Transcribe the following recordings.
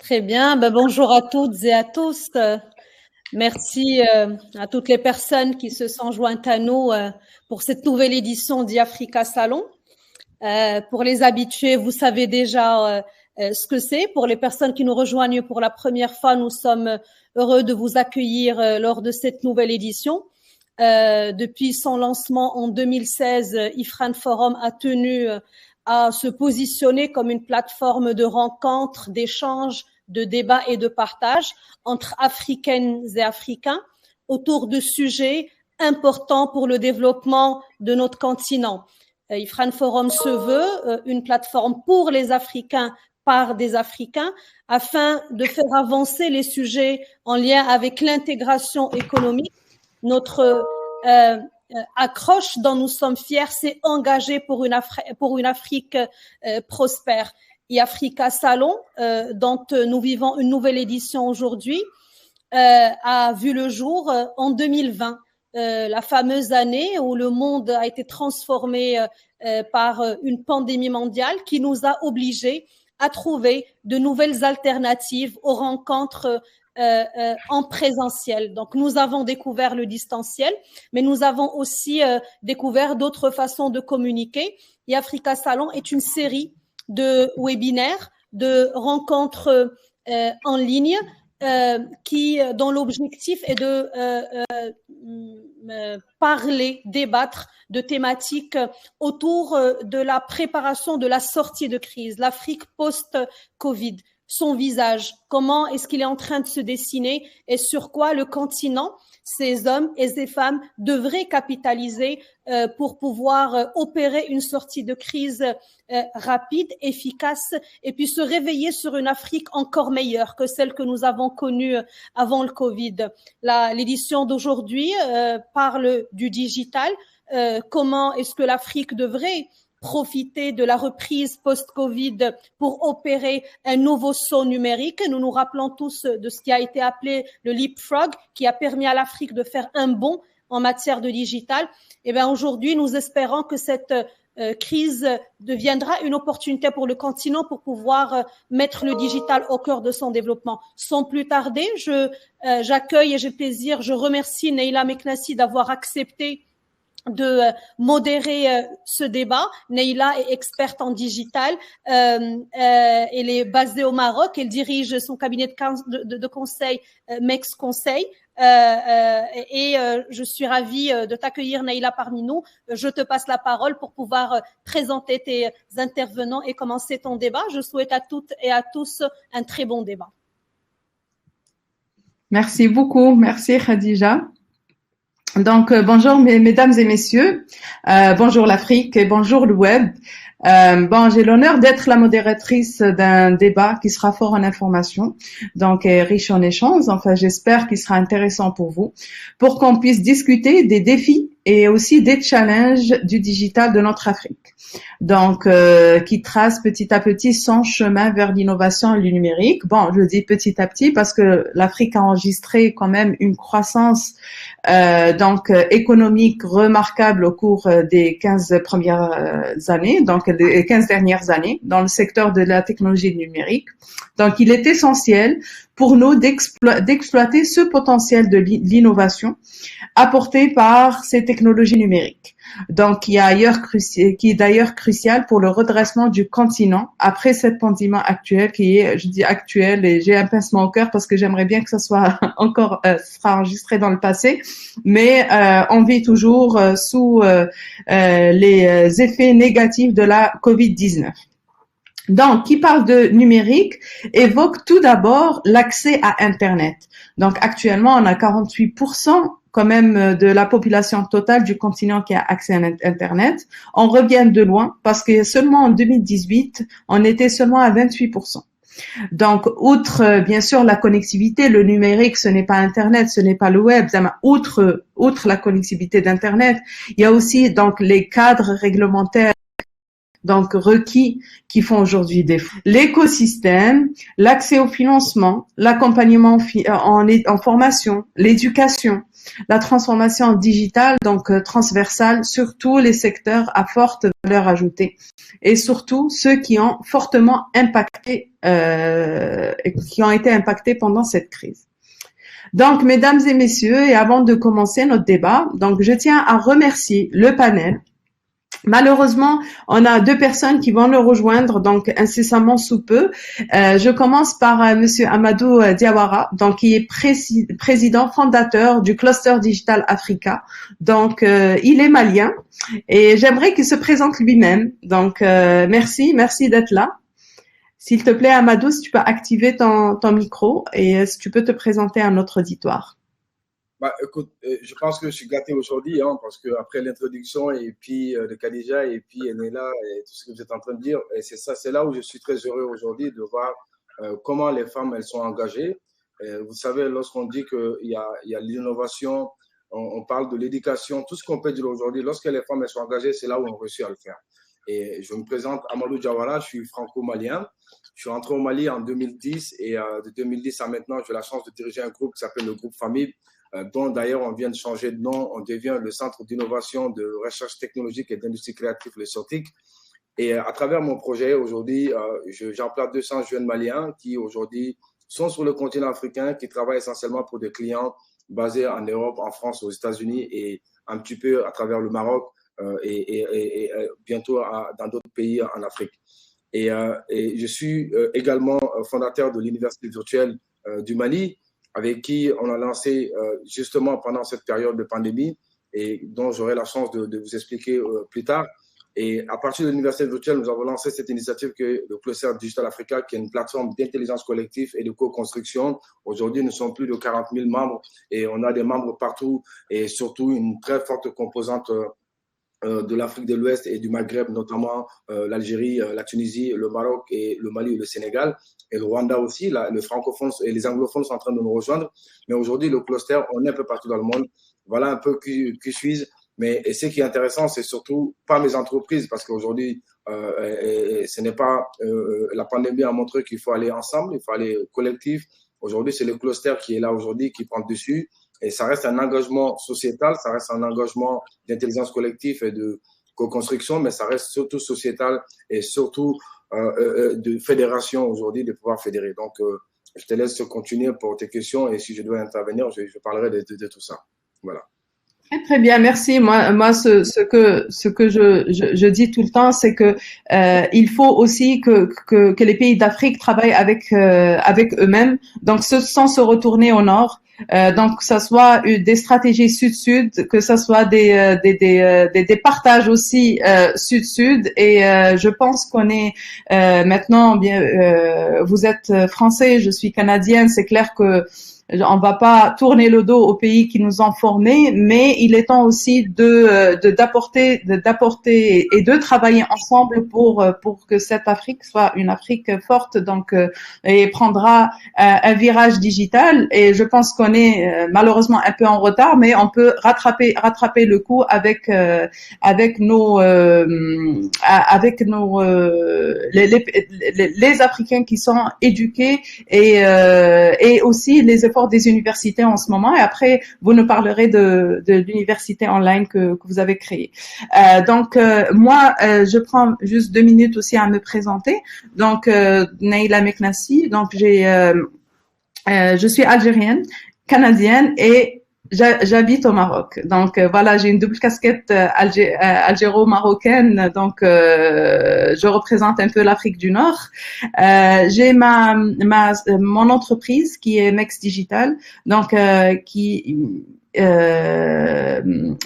Très bien. Bonjour à toutes et à tous. Merci à toutes les personnes qui se sont jointes à nous pour cette nouvelle édition d'Africa Salon. Pour les habitués, vous savez déjà ce que c'est. Pour les personnes qui nous rejoignent pour la première fois, nous sommes heureux de vous accueillir lors de cette nouvelle édition. Depuis son lancement en 2016, IFRAN Forum a tenu à se positionner comme une plateforme de rencontres, d'échanges, de débats et de partage entre Africaines et Africains autour de sujets importants pour le développement de notre continent. IFRAN Forum se veut une plateforme pour les Africains par des Africains afin de faire avancer les sujets en lien avec l'intégration économique. Notre accroche dont nous sommes fiers, c'est engager pour une Afrique prospère. Et Africa Salon, dont nous vivons une nouvelle édition aujourd'hui, a vu le jour en 2020, la fameuse année où le monde a été transformé par une pandémie mondiale qui nous a obligés à trouver de nouvelles alternatives aux rencontres en présentiel. Donc, nous avons découvert le distanciel, mais nous avons aussi découvert d'autres façons de communiquer. Et Africa Salon est une série de webinaires, de rencontres en ligne dont l'objectif est de parler, débattre de thématiques autour de la préparation de la sortie de crise, l'Afrique post-Covid, son visage, comment est-ce qu'il est en train de se dessiner et sur quoi le continent, ces hommes et ces femmes devraient capitaliser pour pouvoir opérer une sortie de crise rapide, efficace et puis se réveiller sur une Afrique encore meilleure que celle que nous avons connue avant le Covid. L'édition d'aujourd'hui parle du digital, comment est-ce que l'Afrique devrait profiter de la reprise post-Covid pour opérer un nouveau saut numérique. Nous nous rappelons tous de ce qui a été appelé le leapfrog, qui a permis à l'Afrique de faire un bond en matière de digital. Et bien aujourd'hui, nous espérons que cette crise deviendra une opportunité pour le continent pour pouvoir mettre le digital au cœur de son développement. Sans plus tarder, j'accueille et j'ai plaisir, je remercie Neila Meknassi d'avoir accepté de modérer ce débat. Neila est experte en digital. Elle est basée au Maroc. Elle dirige son cabinet de conseil MEX Conseil. Je suis ravie de t'accueillir, Neila, parmi nous. Je te passe la parole pour pouvoir présenter tes intervenants et commencer ton débat. Je souhaite à toutes et à tous un très bon débat. Merci beaucoup. Merci, Khadija. Donc, bonjour mesdames et messieurs, bonjour l'Afrique et bonjour le web. J'ai l'honneur d'être la modératrice d'un débat qui sera fort en information, donc riche en échanges. Enfin, j'espère qu'il sera intéressant pour vous, pour qu'on puisse discuter des défis et aussi des challenges du digital de notre Afrique. Donc, qui trace petit à petit son chemin vers l'innovation et le numérique. Je dis petit à petit parce que l'Afrique a enregistré quand même une croissance économique remarquable au cours des 15 premières années, donc les 15 dernières années, dans le secteur de la technologie numérique. Donc, il est essentiel pour nous d'exploiter ce potentiel de l'innovation apporté par ces technologies numériques. Donc, qui est d'ailleurs crucial pour le redressement du continent après cette pandémie actuelle qui est, je dis actuelle, et j'ai un pincement au cœur parce que j'aimerais bien que ça soit encore sera enregistré dans le passé, mais on vit toujours sous les effets négatifs de la Covid-19. Donc, qui parle de numérique évoque tout d'abord l'accès à Internet. Donc, actuellement, on a 48% quand même de la population totale du continent qui a accès à Internet. On revient de loin parce que seulement en 2018, on était seulement à 28%. Donc, outre bien sûr la connectivité, le numérique, ce n'est pas Internet, ce n'est pas le web. Outre la connectivité d'Internet, il y a aussi donc les cadres réglementaires donc requis qui font aujourd'hui défaut. L'écosystème, l'accès au financement, l'accompagnement en formation, l'éducation, la transformation digitale, donc transversale, sur tous les secteurs à forte valeur ajoutée, et surtout ceux qui ont fortement impacté, qui ont été impactés pendant cette crise. Donc, mesdames et messieurs, et avant de commencer notre débat, donc je tiens à remercier le panel. Malheureusement, on a 2 personnes qui vont nous rejoindre donc incessamment sous peu. Je commence par Monsieur Amadou Diawara, donc qui est président fondateur du Cluster Digital Africa. Donc, il est malien et j'aimerais qu'il se présente lui-même. Donc, merci d'être là. S'il te plaît, Amadou, si tu peux activer ton micro et si tu peux te présenter à notre auditoire. Bah, écoute, je pense que je suis gâté aujourd'hui, hein, parce que après l'introduction et puis de Khadija et puis Enela et tout ce que vous êtes en train de dire, et c'est là où je suis très heureux aujourd'hui de voir comment les femmes elles sont engagées. Vous savez, lorsqu'on dit qu'il y a l'innovation, on parle de l'éducation, tout ce qu'on peut dire aujourd'hui, lorsque les femmes elles sont engagées, c'est là où on réussit à le faire. Et je me présente Amadou Diawara, je suis franco-malien. Je suis rentré au Mali en 2010 et de 2010 à maintenant, j'ai la chance de diriger un groupe qui s'appelle le groupe Famille, dont d'ailleurs on vient de changer de nom, on devient le Centre d'innovation, de recherche technologique et d'industrie créative, le CERTIC. Et à travers mon projet, aujourd'hui, j'emploie 200 jeunes Maliens qui aujourd'hui sont sur le continent africain, qui travaillent essentiellement pour des clients basés en Europe, en France, aux États-Unis et un petit peu à travers le Maroc et bientôt dans d'autres pays en Afrique. Et je suis également fondateur de l'Université virtuelle du Mali, avec qui on a lancé justement pendant cette période de pandémie et dont j'aurai la chance de vous expliquer plus tard. Et à partir de l'Université virtuelle, nous avons lancé cette initiative que le Cluster Digital Africa, qui est une plateforme d'intelligence collective et de co-construction. Aujourd'hui, nous sommes plus de 40 000 membres et on a des membres partout et surtout une très forte composante de l'Afrique de l'Ouest et du Maghreb, notamment l'Algérie, la Tunisie, le Maroc et le Mali et le Sénégal, et le Rwanda aussi. Le francophone et les anglophones sont en train de nous rejoindre. Mais aujourd'hui, le cluster, on est un peu partout dans le monde. Voilà un peu qui suis-je. Mais et ce qui est intéressant, c'est surtout pas mes entreprises, parce qu'aujourd'hui, ce n'est pas la pandémie a montré qu'il faut aller ensemble, il faut aller collectif. Aujourd'hui, c'est le cluster qui est là aujourd'hui, qui prend le dessus. Et ça reste un engagement sociétal, ça reste un engagement d'intelligence collective et de co-construction, mais ça reste surtout sociétal et surtout de fédération aujourd'hui, de pouvoir fédérer. Donc, je te laisse continuer pour tes questions et si je dois intervenir, je parlerai de tout ça. Voilà. Très bien, merci. Moi, ce que je dis tout le temps, c'est que il faut aussi que les pays d'Afrique travaillent avec eux-mêmes, donc sans se retourner au nord. Donc, que ça soit des stratégies sud-sud, que ça soit des partages aussi sud-sud. Et je pense qu'on est maintenant bien. Vous êtes français, je suis canadienne. C'est clair que on va pas tourner le dos aux pays qui nous ont formés, mais il est temps aussi d'apporter et de travailler ensemble pour que cette Afrique soit une Afrique forte, donc et prendra un virage digital. Et je pense qu'on est malheureusement un peu en retard, mais on peut rattraper le coup avec nos les Africains qui sont éduqués et aussi les efforts des universités en ce moment, et après vous nous parlerez de l'université online que vous avez créée. Donc moi je prends juste 2 minutes aussi à me présenter. Donc Naila Meknassi, donc je suis algérienne, canadienne et j'habite au Maroc. Donc voilà, j'ai une double casquette algéro-marocaine, donc je représente un peu l'Afrique du Nord. J'ai mon entreprise qui est Mex Digital, donc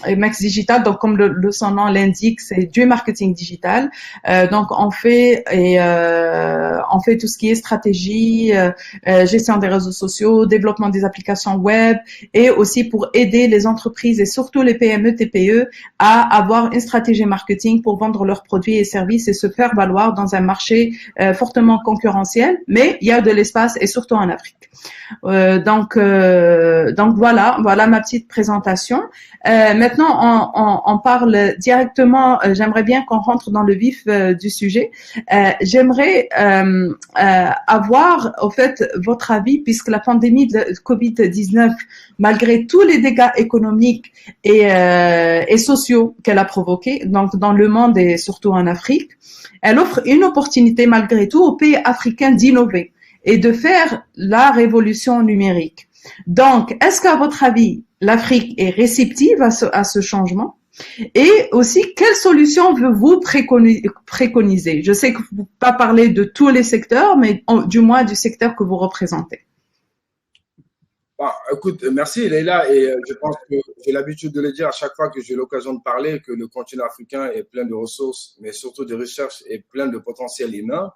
Mex Digital, donc comme son nom l'indique, c'est du marketing digital. Donc on fait tout ce qui est stratégie, gestion des réseaux sociaux, développement des applications web, et aussi pour aider les entreprises et surtout les PME, TPE à avoir une stratégie marketing pour vendre leurs produits et services et se faire valoir dans un marché fortement concurrentiel, mais il y a de l'espace et surtout en Afrique. Donc voilà ma petite petite présentation. Maintenant, on parle directement. J'aimerais bien qu'on rentre dans le vif du sujet. J'aimerais avoir, au fait, votre avis, puisque la pandémie de Covid-19, malgré tous les dégâts économiques et sociaux qu'elle a provoqués, donc dans le monde et surtout en Afrique, elle offre une opportunité malgré tout aux pays africains d'innover et de faire la révolution numérique. Donc, est-ce qu'à votre avis, l'Afrique est réceptive à ce changement? Et aussi, quelles solutions vous préconiser? Je sais que vous ne pouvez pas parler de tous les secteurs, mais du moins du secteur que vous représentez. Écoute, merci Leïla, et je pense que j'ai l'habitude de le dire à chaque fois que j'ai l'occasion de parler, que le continent africain est plein de ressources, mais surtout de recherche et plein de potentiel humain.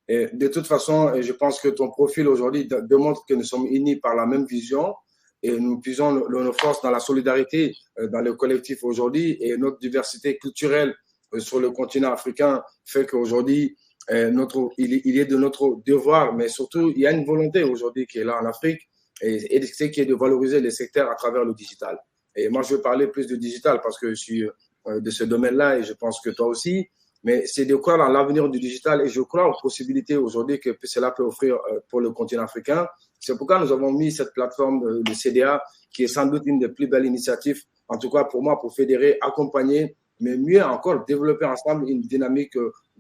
Et de toute façon, je pense que ton profil aujourd'hui démontre que nous sommes unis par la même vision et nous puisons nos forces dans la solidarité, dans le collectif aujourd'hui, et notre diversité culturelle sur le continent africain fait qu'aujourd'hui, il est de notre devoir, mais surtout, il y a une volonté aujourd'hui qui est là en Afrique, et c'est qui est de valoriser les secteurs à travers le digital. Et moi, je veux parler plus de digital parce que je suis de ce domaine-là et je pense que toi aussi. Mais c'est de croire dans l'avenir du digital et je crois aux possibilités aujourd'hui que cela peut offrir pour le continent africain. C'est pourquoi nous avons mis cette plateforme de CDA qui est sans doute une des plus belles initiatives, en tout cas pour moi, pour fédérer, accompagner, mais mieux encore, développer ensemble une dynamique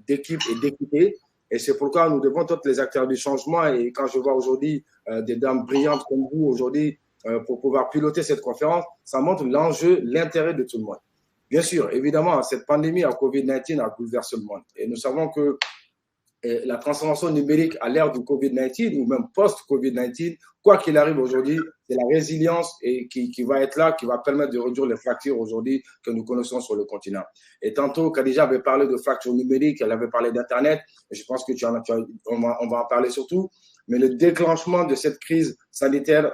d'équipe et d'équité. Et c'est pourquoi nous devons tous les acteurs du changement. Et quand je vois aujourd'hui des dames brillantes comme vous aujourd'hui pour pouvoir piloter cette conférence, ça montre l'enjeu, l'intérêt de tout le monde. Bien sûr, évidemment, cette pandémie à Covid-19 a bouleversé le monde. Et nous savons que la transformation numérique à l'ère du Covid-19 ou même post-Covid-19, quoi qu'il arrive aujourd'hui, c'est la résilience qui va être là, qui va permettre de réduire les fractures aujourd'hui que nous connaissons sur le continent. Et tantôt, Khadija avait parlé de fractures numériques, elle avait parlé d'Internet, et je pense que on va en parler surtout. Mais le déclenchement de cette crise sanitaire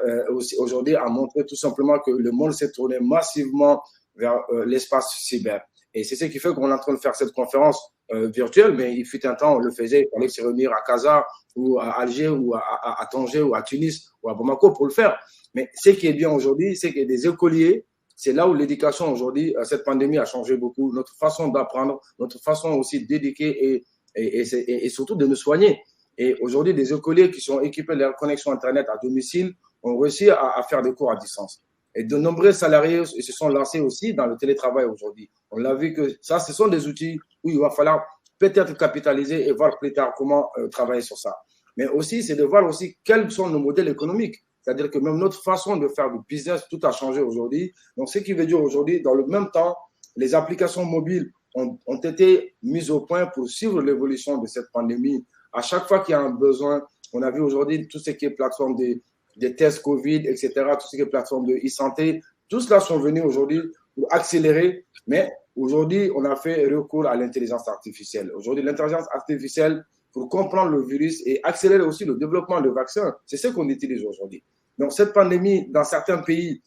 aujourd'hui a montré tout simplement que le monde s'est tourné massivement vers l'espace cyber. Et c'est ce qui fait qu'on est en train de faire cette conférence virtuelle, mais il fut un temps, on le faisait, il fallait se réunir à Casa ou à Alger ou à Tanger ou à Tunis ou à Bamako pour le faire. Mais ce qui est bien aujourd'hui, c'est qu'il y a des écoliers, c'est là où l'éducation aujourd'hui, cette pandémie a changé beaucoup, notre façon d'apprendre, notre façon aussi d'éduquer et surtout de nous soigner. Et aujourd'hui, des écoliers qui sont équipés de leur connexion Internet à domicile ont réussi à faire des cours à distance. Et de nombreux salariés se sont lancés aussi dans le télétravail aujourd'hui. On l'a vu que ça, ce sont des outils où il va falloir peut-être capitaliser et voir plus tard comment travailler sur ça. Mais aussi, c'est de voir aussi quels sont nos modèles économiques. C'est-à-dire que même notre façon de faire du business, tout a changé aujourd'hui. Donc, ce qui veut dire aujourd'hui, dans le même temps, les applications mobiles ont été mises au point pour suivre l'évolution de cette pandémie. À chaque fois qu'il y a un besoin, on a vu aujourd'hui tout ce qui est plateforme des tests Covid, etc., tout ce qui est plateforme de e-santé, tout cela sont venus aujourd'hui pour accélérer, mais aujourd'hui, on a fait recours à l'intelligence artificielle. Aujourd'hui, l'intelligence artificielle pour comprendre le virus et accélérer aussi le développement de vaccins, c'est ce qu'on utilise aujourd'hui. Donc, cette pandémie, dans certains pays,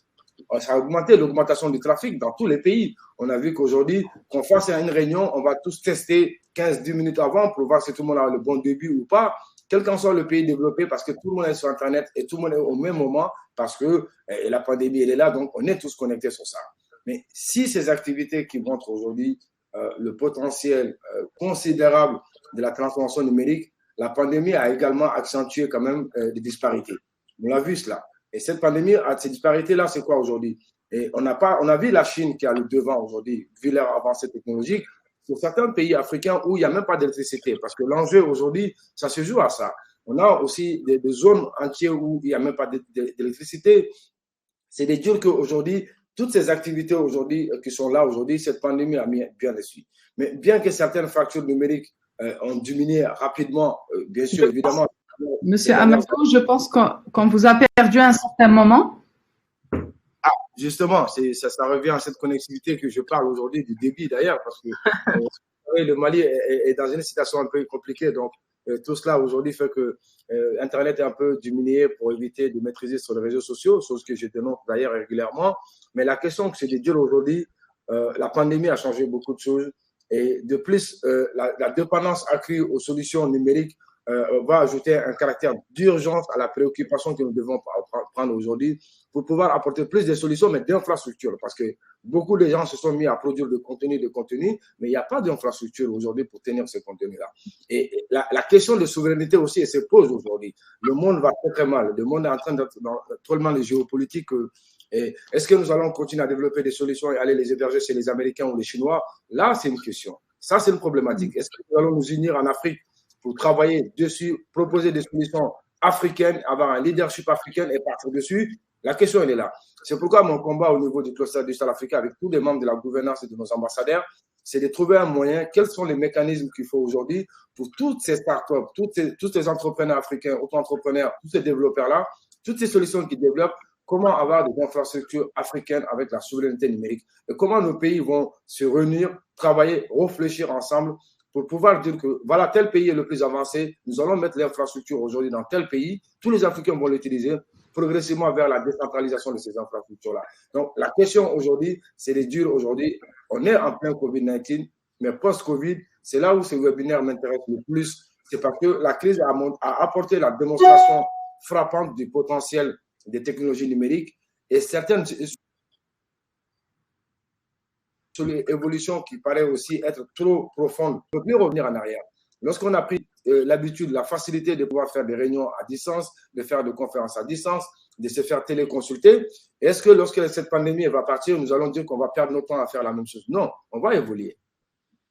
ça a augmenté l'augmentation du trafic dans tous les pays. On a vu qu'aujourd'hui, qu'on fasse une réunion, on va tous tester 15-10 minutes avant pour voir si tout le monde a le bon début ou pas, quel qu'en soit le pays développé, parce que tout le monde est sur Internet et tout le monde est au même moment, parce que la pandémie, elle est là, donc on est tous connectés sur ça. Mais si ces activités qui montrent aujourd'hui le potentiel considérable de la transformation numérique, la pandémie a également accentué quand même des disparités. On l'a vu cela. Et cette pandémie, ces disparités-là, c'est quoi aujourd'hui? Et on a vu la Chine qui a le devant aujourd'hui, vu leur avancée technologique, sur certains pays africains où il n'y a même pas d'électricité. Parce que l'enjeu aujourd'hui, ça se joue à ça. On a aussi des zones entières où il n'y a même pas d'électricité. C'est de dire qu'aujourd'hui, toutes ces activités aujourd'hui qui sont là aujourd'hui, cette pandémie a mis bien dessus. Mais bien que certaines fractures numériques ont diminué rapidement, bien sûr, évidemment. Monsieur Amadou, je pense qu'on vous a perdu à un certain moment. Ah, justement, ça revient à cette connectivité que je parle aujourd'hui, du débit d'ailleurs, parce que le Mali est dans une situation un peu compliquée. Donc, tout cela aujourd'hui fait que Internet est un peu diminué pour éviter de maîtriser sur les réseaux sociaux, chose que je dénonce d'ailleurs régulièrement. Mais la question, c'est de dire aujourd'hui, la pandémie a changé beaucoup de choses. Et de plus, la dépendance accrue aux solutions numériques va ajouter un caractère d'urgence à la préoccupation que nous devons prendre aujourd'hui pour pouvoir apporter plus de solutions, mais d'infrastructures. Parce que beaucoup de gens se sont mis à produire de contenu, mais il n'y a pas d'infrastructure aujourd'hui pour tenir ce contenu-là. Et la question de souveraineté aussi, elle se pose aujourd'hui. Le monde va très, très mal. Le monde est en train d'être dans tellement de géopolitique. Est-ce que nous allons continuer à développer des solutions et aller les héberger chez les Américains ou les Chinois? Là, c'est une question. Ça, c'est une problématique. Est-ce que nous allons nous unir en Afrique pour travailler dessus, proposer des solutions africaines, avoir un leadership africain et partir dessus? La question, elle est là. C'est pourquoi mon combat au niveau du cluster digital africain avec tous les membres de la gouvernance et de nos ambassadeurs, c'est de trouver un moyen, quels sont les mécanismes qu'il faut aujourd'hui pour toutes ces startups, tous ces entrepreneurs africains, auto-entrepreneurs, tous ces développeurs-là, toutes ces solutions qu'ils développent, comment avoir des infrastructures africaines avec la souveraineté numérique et comment nos pays vont se réunir, travailler, réfléchir ensemble pour pouvoir dire que voilà, tel pays est le plus avancé, nous allons mettre l'infrastructure aujourd'hui dans tel pays, tous les Africains vont l'utiliser progressivement vers la décentralisation de ces infrastructures-là. Donc, la question aujourd'hui, c'est de dire aujourd'hui, on est en plein COVID-19, mais post-COVID, c'est là où ce webinaire m'intéresse le plus. C'est parce que la crise a apporté la démonstration frappante du potentiel des technologies numériques et certaines sur les évolutions qui paraissent aussi être trop profondes. On ne peut plus revenir en arrière. Lorsqu'on a pris l'habitude, la facilité de pouvoir faire des réunions à distance, de faire des conférences à distance, de se faire téléconsulter, est-ce que lorsque cette pandémie va partir, nous allons dire qu'on va perdre notre temps à faire la même chose? Non, on va évoluer.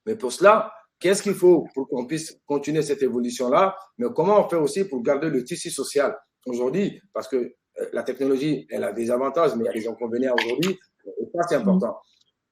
Mais pour cela, qu'est-ce qu'il faut pour qu'on puisse continuer cette évolution-là? Mais comment on fait aussi pour garder le tissu social aujourd'hui? Parce que la technologie, elle a des avantages, mais il y a des inconvénients aujourd'hui. Et ça, c'est important.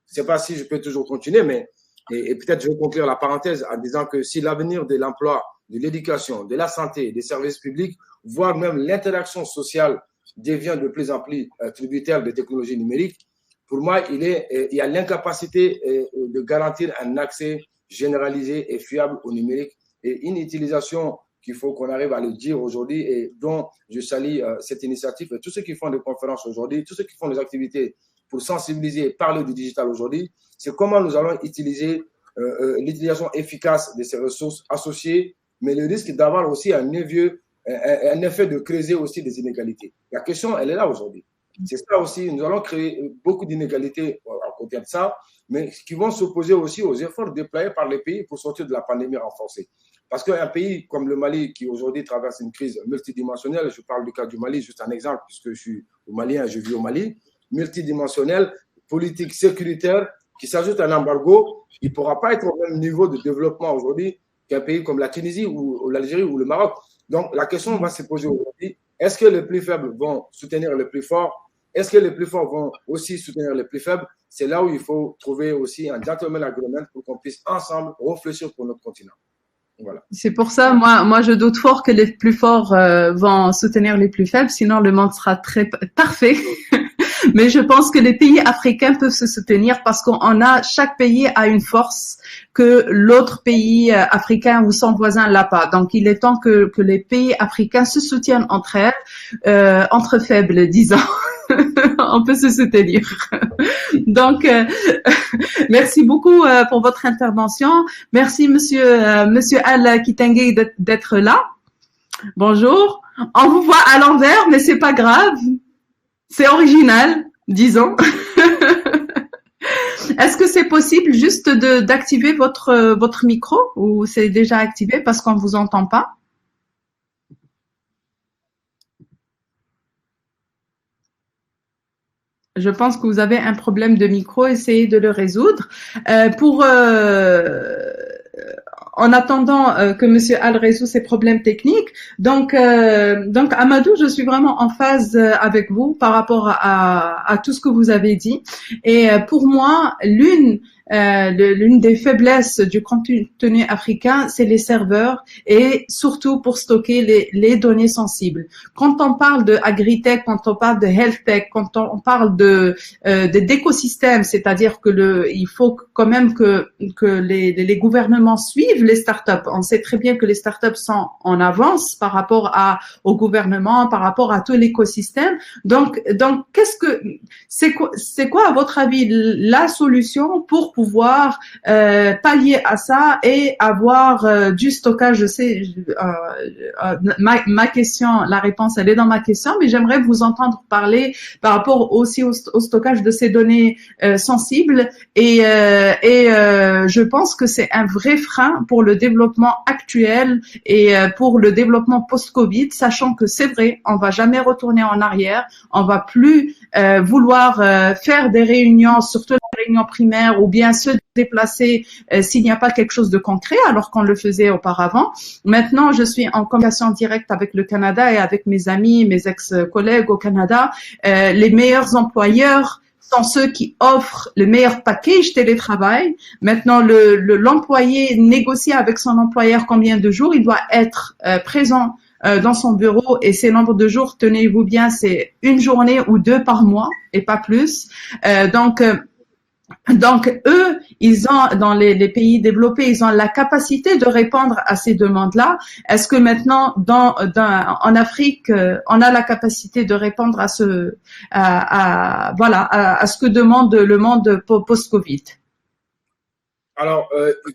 Je ne sais pas si je peux toujours continuer, mais et peut-être je vais conclure la parenthèse en disant que si l'avenir de l'emploi, de l'éducation, de la santé, des services publics, voire même l'interaction sociale devient de plus en plus tributaire des technologies numériques, pour moi, il y a l'incapacité de garantir un accès généralisé et fiable au numérique et une utilisation qu'il faut qu'on arrive à le dire aujourd'hui et dont je salue cette initiative et tous ceux qui font des conférences aujourd'hui, tous ceux qui font des activités pour sensibiliser et parler du digital aujourd'hui, c'est comment nous allons utiliser l'utilisation efficace de ces ressources associées, mais le risque d'avoir aussi un effet de creuser aussi des inégalités. La question, elle est là aujourd'hui. C'est ça aussi, nous allons créer beaucoup d'inégalités à côté de ça, mais qui vont s'opposer aussi aux efforts déployés par les pays pour sortir de la pandémie renforcée. Parce qu'un pays comme le Mali, qui aujourd'hui traverse une crise multidimensionnelle, je parle du cas du Mali, juste un exemple, puisque je suis malien, je vis au Mali, multidimensionnelle, politique sécuritaire, qui s'ajoute à un embargo, il ne pourra pas être au même niveau de développement aujourd'hui qu'un pays comme la Tunisie ou l'Algérie ou le Maroc. Donc, la question va se poser aujourd'hui, est-ce que les plus faibles vont soutenir les plus forts? Est-ce que les plus forts vont aussi soutenir les plus faibles? C'est là où il faut trouver aussi un gentleman agreement pour qu'on puisse ensemble réfléchir pour notre continent. Voilà. C'est pour ça, moi, je doute fort que les plus forts vont soutenir les plus faibles, sinon le monde sera très parfait. Mais je pense que les pays africains peuvent se soutenir parce chaque pays a une force que l'autre pays africain ou son voisin n'a pas. Donc, il est temps que les pays africains se soutiennent entre elles, entre faibles, disons. On peut se soutenir. Donc, merci beaucoup pour votre intervention. Merci, monsieur Al Kitenge d'être là. Bonjour. On vous voit à l'envers, mais c'est pas grave. C'est original, disons. Est-ce que c'est possible juste d'activer votre micro ou c'est déjà activé parce qu'on vous entend pas? Je pense que vous avez un problème de micro, essayez de le résoudre. En attendant que Monsieur Al résout ses problèmes techniques, donc Amadou, je suis vraiment en phase avec vous par rapport à tout ce que vous avez dit. Et pour moi, l'une des faiblesses du contenu africain, c'est les serveurs et surtout pour stocker les données sensibles. Quand on parle de agritech, quand on parle de health tech, quand on parle d'écosystème, c'est-à-dire que il faut quand même que les gouvernements suivent les startups. On sait très bien que les startups sont en avance par rapport au gouvernement, par rapport à tout l'écosystème. Donc c'est quoi à votre avis la solution pour pouvoir pallier à ça et avoir du stockage. Je sais, ma question, la réponse, elle est dans ma question, mais j'aimerais vous entendre parler par rapport aussi au stockage de ces données sensibles et je pense que c'est un vrai frein pour le développement actuel et pour le développement post-Covid, sachant que c'est vrai, on va jamais retourner en arrière, on va plus vouloir faire des réunions, surtout les réunions primaires, ou bien se déplacer s'il n'y a pas quelque chose de concret, alors qu'on le faisait auparavant. Maintenant, je suis en communication directe avec le Canada et avec mes amis, mes ex-collègues au Canada. Les meilleurs employeurs sont ceux qui offrent le meilleur package télétravail. Maintenant, l'employé négocie avec son employeur combien de jours il doit être présent dans son bureau, et ces nombres de jours, tenez-vous bien, c'est une journée ou deux par mois et pas plus. Donc eux, ils ont, dans les pays développés, ils ont la capacité de répondre à ces demandes-là. Est-ce que maintenant, en Afrique, on a la capacité de répondre à ce que demande le monde post-Covid? Alors,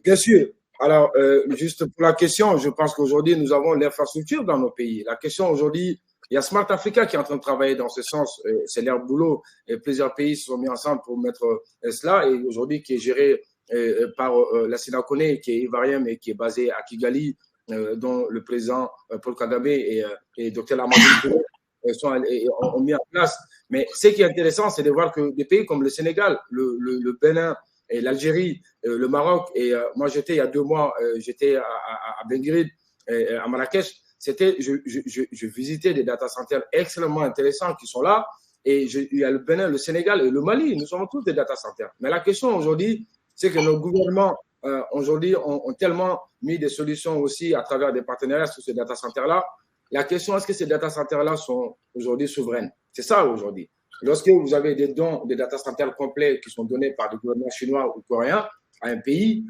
bien sûr. Alors, juste pour la question, je pense qu'aujourd'hui, nous avons l'infrastructure dans nos pays. La question aujourd'hui, il y a Smart Africa qui est en train de travailler dans ce sens. C'est leur boulot. Et plusieurs pays se sont mis ensemble pour mettre cela. Et aujourd'hui, qui est géré par la Sénacone, qui est ivoirienne et qui est basée à Kigali, dont le président Paul Kagame et Dr Amadou ont mis en place. Mais ce qui est intéressant, c'est de voir que des pays comme le Sénégal, le Bénin, et l'Algérie, le Maroc, et moi j'étais il y a 2 mois, j'étais à Bengrid, à Marrakech. Je visitais des data centers extrêmement intéressants qui sont là, et il y a le Bénin, le Sénégal et le Mali. Nous sommes tous des data centers. Mais la question aujourd'hui, c'est que nos gouvernements aujourd'hui ont tellement mis des solutions aussi à travers des partenariats sur ces data centers là. La question, est-ce que ces data centers là sont aujourd'hui souveraines? C'est ça aujourd'hui. Lorsque vous avez des dons, des data centers complets qui sont donnés par des gouvernements chinois ou coréens à un pays,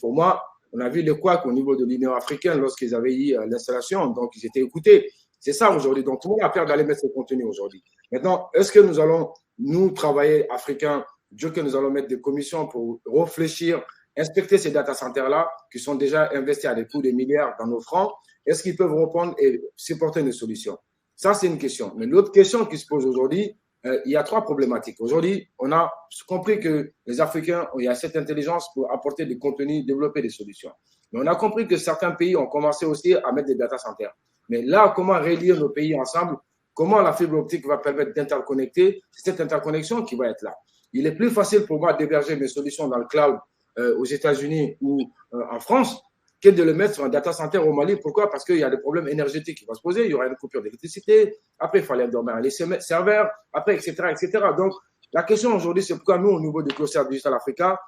pour moi, on a vu le couac au niveau de l'Union africaine lorsqu'ils avaient eu l'installation, donc ils étaient écoutés. C'est ça aujourd'hui. Donc tout le monde a peur d'aller mettre ce contenu aujourd'hui. Maintenant, est-ce que nous allons, nous, travailler africains, Dieu que nous allons mettre des commissions pour réfléchir, inspecter ces data centers-là qui sont déjà investis à des coûts de milliards dans nos francs? Est-ce qu'ils peuvent répondre et supporter une solution? Ça, c'est une question. Mais l'autre question qui se pose aujourd'hui, il y a 3 problématiques. Aujourd'hui, on a compris que les Africains, il y a cette intelligence pour apporter des contenus, développer des solutions. Mais on a compris que certains pays ont commencé aussi à mettre des data centers. Mais là, comment réunir nos pays ensemble? Comment la fibre optique va permettre d'interconnecter? C'est cette interconnexion qui va être là. Il est plus facile pour moi d'héberger mes solutions dans le cloud aux États-Unis ou en France que de le mettre sur un data center au Mali. Pourquoi? Parce qu'il y a des problèmes énergétiques qui vont se poser. Il y aura une coupure d'électricité. Après, il fallait dormir les serveurs. Après, etc., etc. Donc, la question aujourd'hui, c'est pourquoi nous, au niveau du Cluster Digital Africa,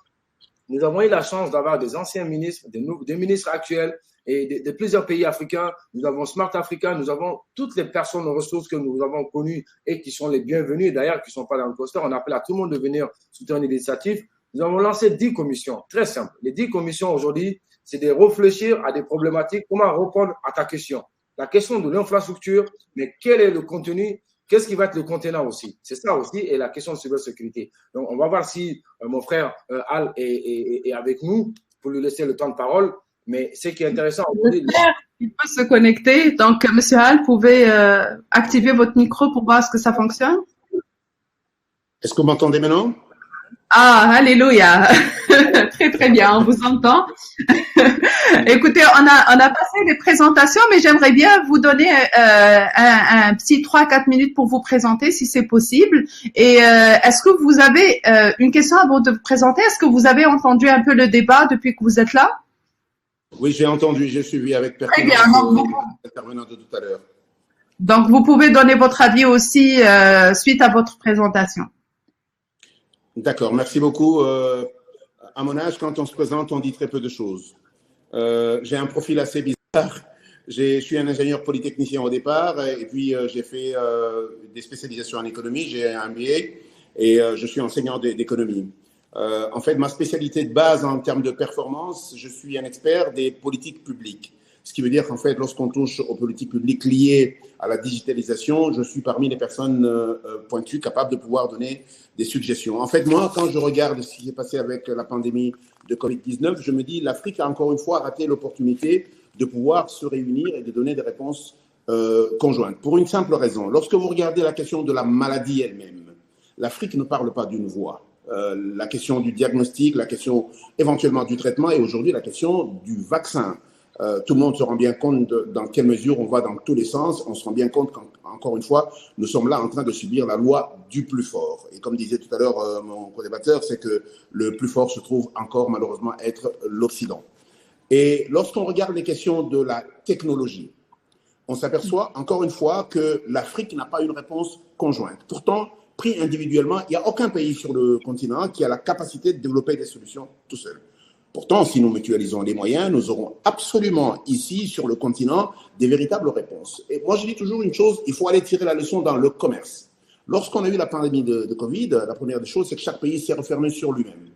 nous avons eu la chance d'avoir des anciens ministres, des ministres actuels et de plusieurs pays africains. Nous avons Smart Africa, nous avons toutes les personnes aux ressources que nous avons connues et qui sont les bienvenues, d'ailleurs, qui ne sont pas dans le cluster. On appelle à tout le monde de venir soutenir l'initiative. Nous avons lancé 10 commissions, très simples. Les 10 commissions aujourd'hui, c'est de réfléchir à des problématiques, comment répondre à ta question. La question de l'infrastructure, mais quel est le contenu? Qu'est-ce qui va être le contenant aussi? C'est ça aussi, et la question de cybersécurité. Donc, on va voir si mon frère Al est avec nous pour lui laisser le temps de parole. Mais ce qui est intéressant aujourd'hui… Il peut se connecter. Donc, Monsieur Al, vous pouvez activer votre micro pour voir ce que ça fonctionne. Est-ce que vous m'entendez maintenant? Ah, alléluia. Très, très bien, on vous entend. Écoutez, on a passé les présentations, mais j'aimerais bien vous donner un petit 3-4 minutes pour vous présenter, si c'est possible. Et est-ce que vous avez une question avant de vous présenter? Est-ce que vous avez entendu un peu le débat depuis que vous êtes là? Oui, j'ai entendu, j'ai suivi avec pertinence l'intervenant de tout à l'heure. Donc, vous pouvez donner votre avis aussi suite à votre présentation. D'accord, merci beaucoup. À mon âge, quand on se présente, on dit très peu de choses. J'ai un profil assez bizarre. Je suis un ingénieur polytechnicien au départ et puis j'ai fait des spécialisations en économie. J'ai un MBA et je suis enseignant d'économie. En fait, ma spécialité de base en termes de performance, je suis un expert des politiques publiques. Ce qui veut dire qu'en fait, lorsqu'on touche aux politiques publiques liées à la digitalisation, je suis parmi les personnes pointues capables de pouvoir donner des suggestions. En fait, moi, quand je regarde ce qui s'est passé avec la pandémie de Covid-19, je me dis l'Afrique a encore une fois raté l'opportunité de pouvoir se réunir et de donner des réponses conjointes. Pour une simple raison, lorsque vous regardez la question de la maladie elle-même, l'Afrique ne parle pas d'une voix. La question du diagnostic, la question éventuellement du traitement et aujourd'hui la question du vaccin. Tout le monde se rend bien compte dans quelle mesure on va dans tous les sens. On se rend bien compte qu'encore une fois, nous sommes là en train de subir la loi du plus fort. Et comme disait tout à l'heure mon co-débatteur, c'est que le plus fort se trouve encore malheureusement être l'Occident. Et lorsqu'on regarde les questions de la technologie, on s'aperçoit encore une fois que l'Afrique n'a pas une réponse conjointe. Pourtant, pris individuellement, il n'y a aucun pays sur le continent qui a la capacité de développer des solutions tout seul. Pourtant, si nous mutualisons les moyens, nous aurons absolument ici, sur le continent, des véritables réponses. Et moi, je dis toujours une chose, il faut aller tirer la leçon dans le commerce. Lorsqu'on a eu la pandémie de Covid, la première des choses, c'est que chaque pays s'est refermé sur lui-même.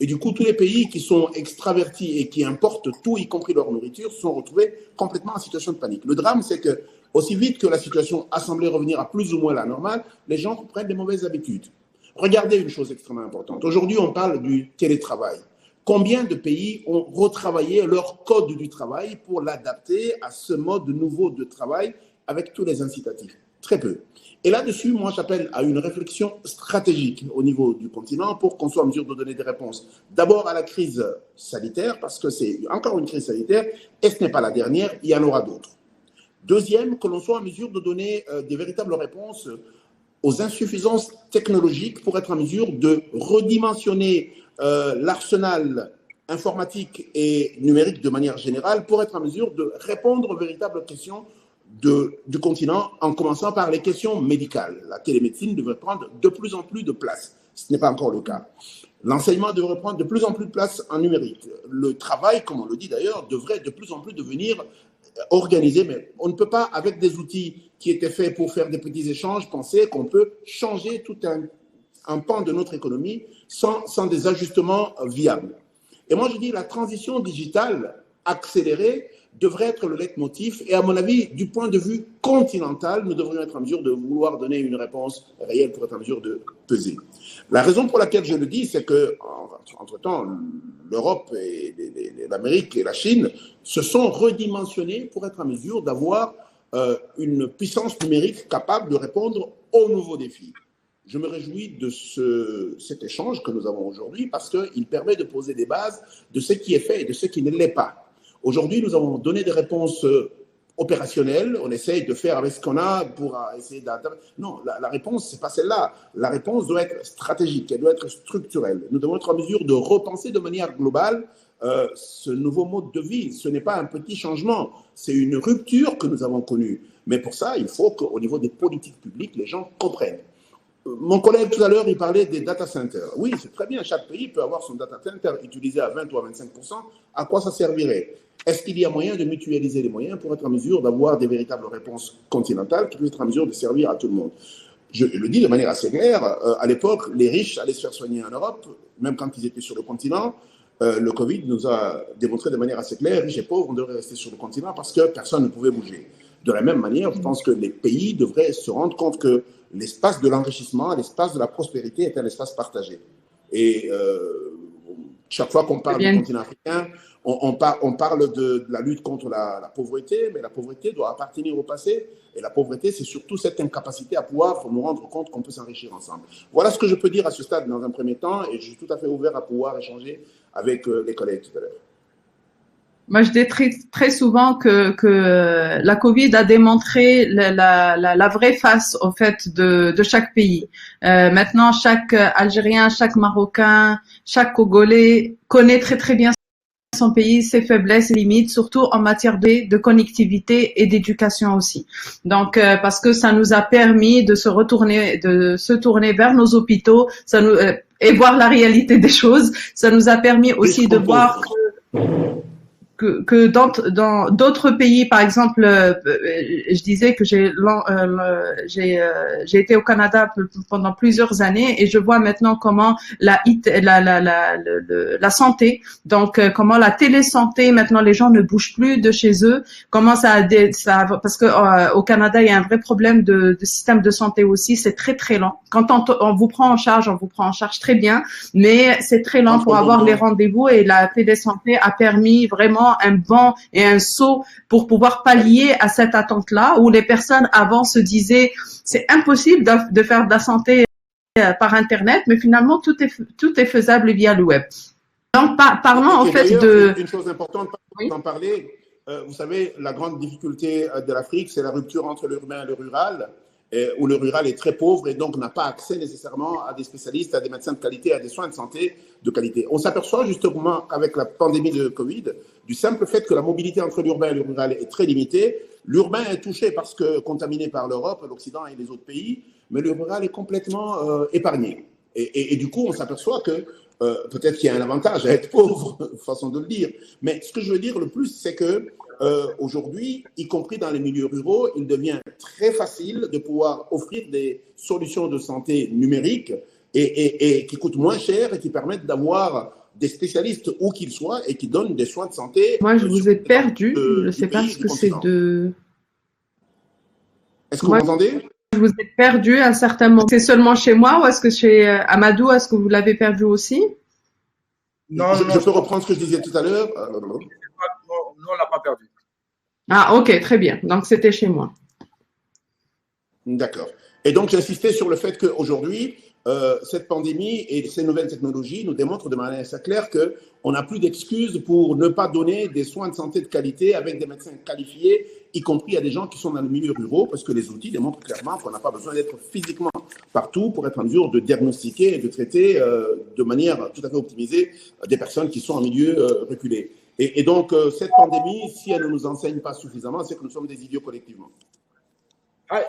Et du coup, tous les pays qui sont extravertis et qui importent tout, y compris leur nourriture, se sont retrouvés complètement en situation de panique. Le drame, c'est que aussi vite que la situation a semblé revenir à plus ou moins la normale, les gens prennent des mauvaises habitudes. Regardez une chose extrêmement importante. Aujourd'hui, on parle du télétravail. Combien de pays ont retravaillé leur code du travail pour l'adapter à ce mode nouveau de travail avec tous les incitatifs? Très peu. Et là-dessus, moi, j'appelle à une réflexion stratégique au niveau du continent pour qu'on soit en mesure de donner des réponses. D'abord à la crise sanitaire, parce que c'est encore une crise sanitaire, et ce n'est pas la dernière, il y en aura d'autres. Deuxième, que l'on soit en mesure de donner des véritables réponses aux insuffisances technologiques pour être en mesure de redimensionner l'arsenal informatique et numérique de manière générale pour être en mesure de répondre aux véritables questions du continent, en commençant par les questions médicales. La télémédecine devrait prendre de plus en plus de place. Ce n'est pas encore le cas. L'enseignement devrait prendre de plus en plus de place en numérique. Le travail, comme on le dit d'ailleurs, devrait de plus en plus devenir organisé, mais on ne peut pas, avec des outils qui étaient faits pour faire des petits échanges, penser qu'on peut changer tout un pan de notre économie sans des ajustements viables. Et moi, je dis la transition digitale accélérée devrait être le leitmotiv. Et à mon avis, du point de vue continental, nous devrions être en mesure de vouloir donner une réponse réelle pour être en mesure de peser. La raison pour laquelle je le dis, c'est que, entre-temps, l'Europe et l'Amérique et la Chine se sont redimensionnés pour être en mesure d'avoir une puissance numérique capable de répondre aux nouveaux défis. Je me réjouis de cet échange que nous avons aujourd'hui parce qu'il permet de poser des bases de ce qui est fait et de ce qui ne l'est pas. Aujourd'hui, nous avons donné des réponses opérationnelles. On essaye de faire avec ce qu'on a pour essayer d'atteindre. Non, la réponse, ce n'est pas celle-là. La réponse doit être stratégique, elle doit être structurelle. Nous devons être en mesure de repenser de manière globale ce nouveau mode de vie. Ce n'est pas un petit changement, c'est une rupture que nous avons connue. Mais pour ça, il faut qu'au niveau des politiques publiques, les gens comprennent. Mon collègue tout à l'heure, il parlait des data centers. Oui, c'est très bien, chaque pays peut avoir son data center utilisé à 20 ou à 25%. À quoi ça servirait? Est-ce qu'il y a moyen de mutualiser les moyens pour être en mesure d'avoir des véritables réponses continentales qui puissent être en mesure de servir à tout le monde? Je le dis de manière assez claire, à l'époque, les riches allaient se faire soigner en Europe, même quand ils étaient sur le continent. Le Covid nous a démontré de manière assez claire, riches et pauvres, on devrait rester sur le continent parce que personne ne pouvait bouger. De la même manière, je pense que les pays devraient se rendre compte que l'espace de l'enrichissement, l'espace de la prospérité est un espace partagé. Et chaque fois qu'on parle du continent africain, on parle de la lutte contre la pauvreté, mais la pauvreté doit appartenir au passé. Et la pauvreté, c'est surtout cette incapacité à pouvoir nous rendre compte qu'on peut s'enrichir ensemble. Voilà ce que je peux dire à ce stade dans un premier temps, et je suis tout à fait ouvert à pouvoir échanger avec les collègues tout à l'heure. Moi, je dis très souvent que la Covid a démontré la vraie face, au fait, de chaque pays. Maintenant, chaque Algérien, chaque Marocain, chaque Congolais connaît très bien son pays, ses faiblesses, ses limites, surtout en matière de connectivité et d'éducation aussi. Donc, parce que ça nous a permis de se tourner vers nos hôpitaux, et voir la réalité des choses. Ça nous a permis aussi de voir que dans d'autres pays, par exemple, je disais que j'ai été au Canada pendant plusieurs années et je vois maintenant comment la santé, donc comment la télésanté, maintenant les gens ne bougent plus de chez eux, comment parce que au Canada il y a un vrai problème de système de santé aussi, c'est très très lent. Quand on vous prend en charge, très bien, mais c'est très lent pour avoir les rendez-vous et la télésanté a permis vraiment un bond et un saut pour pouvoir pallier à cette attente-là où les personnes avant se disaient c'est impossible de faire de la santé par Internet, mais finalement tout est faisable via le web. Donc parlons en fait de… Une chose importante d'en parler, vous savez, la grande difficulté de l'Afrique, c'est la rupture entre l'urbain et le rural, où le rural est très pauvre et donc n'a pas accès nécessairement à des spécialistes, à des médecins de qualité, à des soins de santé de qualité. On s'aperçoit justement avec la pandémie de Covid, du simple fait que la mobilité entre l'urbain et le rural est très limitée. L'urbain est touché parce que contaminé par l'Europe, l'Occident et les autres pays, mais le rural est complètement épargné. Et du coup, on s'aperçoit que peut-être qu'il y a un avantage à être pauvre, façon de le dire. Mais ce que je veux dire le plus, c'est que aujourd'hui, y compris dans les milieux ruraux, il devient très facile de pouvoir offrir des solutions de santé numériques et qui coûtent moins cher et qui permettent d'avoir des spécialistes où qu'ils soient et qui donnent des soins de santé. Moi, je vous ai perdu. Je ne sais pas ce que c'est de… Est-ce que vous m'entendez ? Je vous ai perdu à un certain moment. C'est seulement chez moi ou est-ce que chez Amadou, est-ce que vous l'avez perdu aussi? Non, je peux reprendre ce que je disais tout à l'heure. Non, on ne l'a pas perdu. Ah, ok, très bien. Donc, c'était chez moi. D'accord. Et donc, j'insistais sur le fait qu'aujourd'hui, cette pandémie et ces nouvelles technologies nous démontrent de manière assez claire qu'on n'a plus d'excuses pour ne pas donner des soins de santé de qualité avec des médecins qualifiés, y compris à des gens qui sont dans le milieu rural, parce que les outils démontrent clairement qu'on n'a pas besoin d'être physiquement partout pour être en mesure de diagnostiquer et de traiter de manière tout à fait optimisée des personnes qui sont en milieu reculé. Et donc, cette pandémie, si elle ne nous enseigne pas suffisamment, c'est que nous sommes des idiots collectivement. Ouais.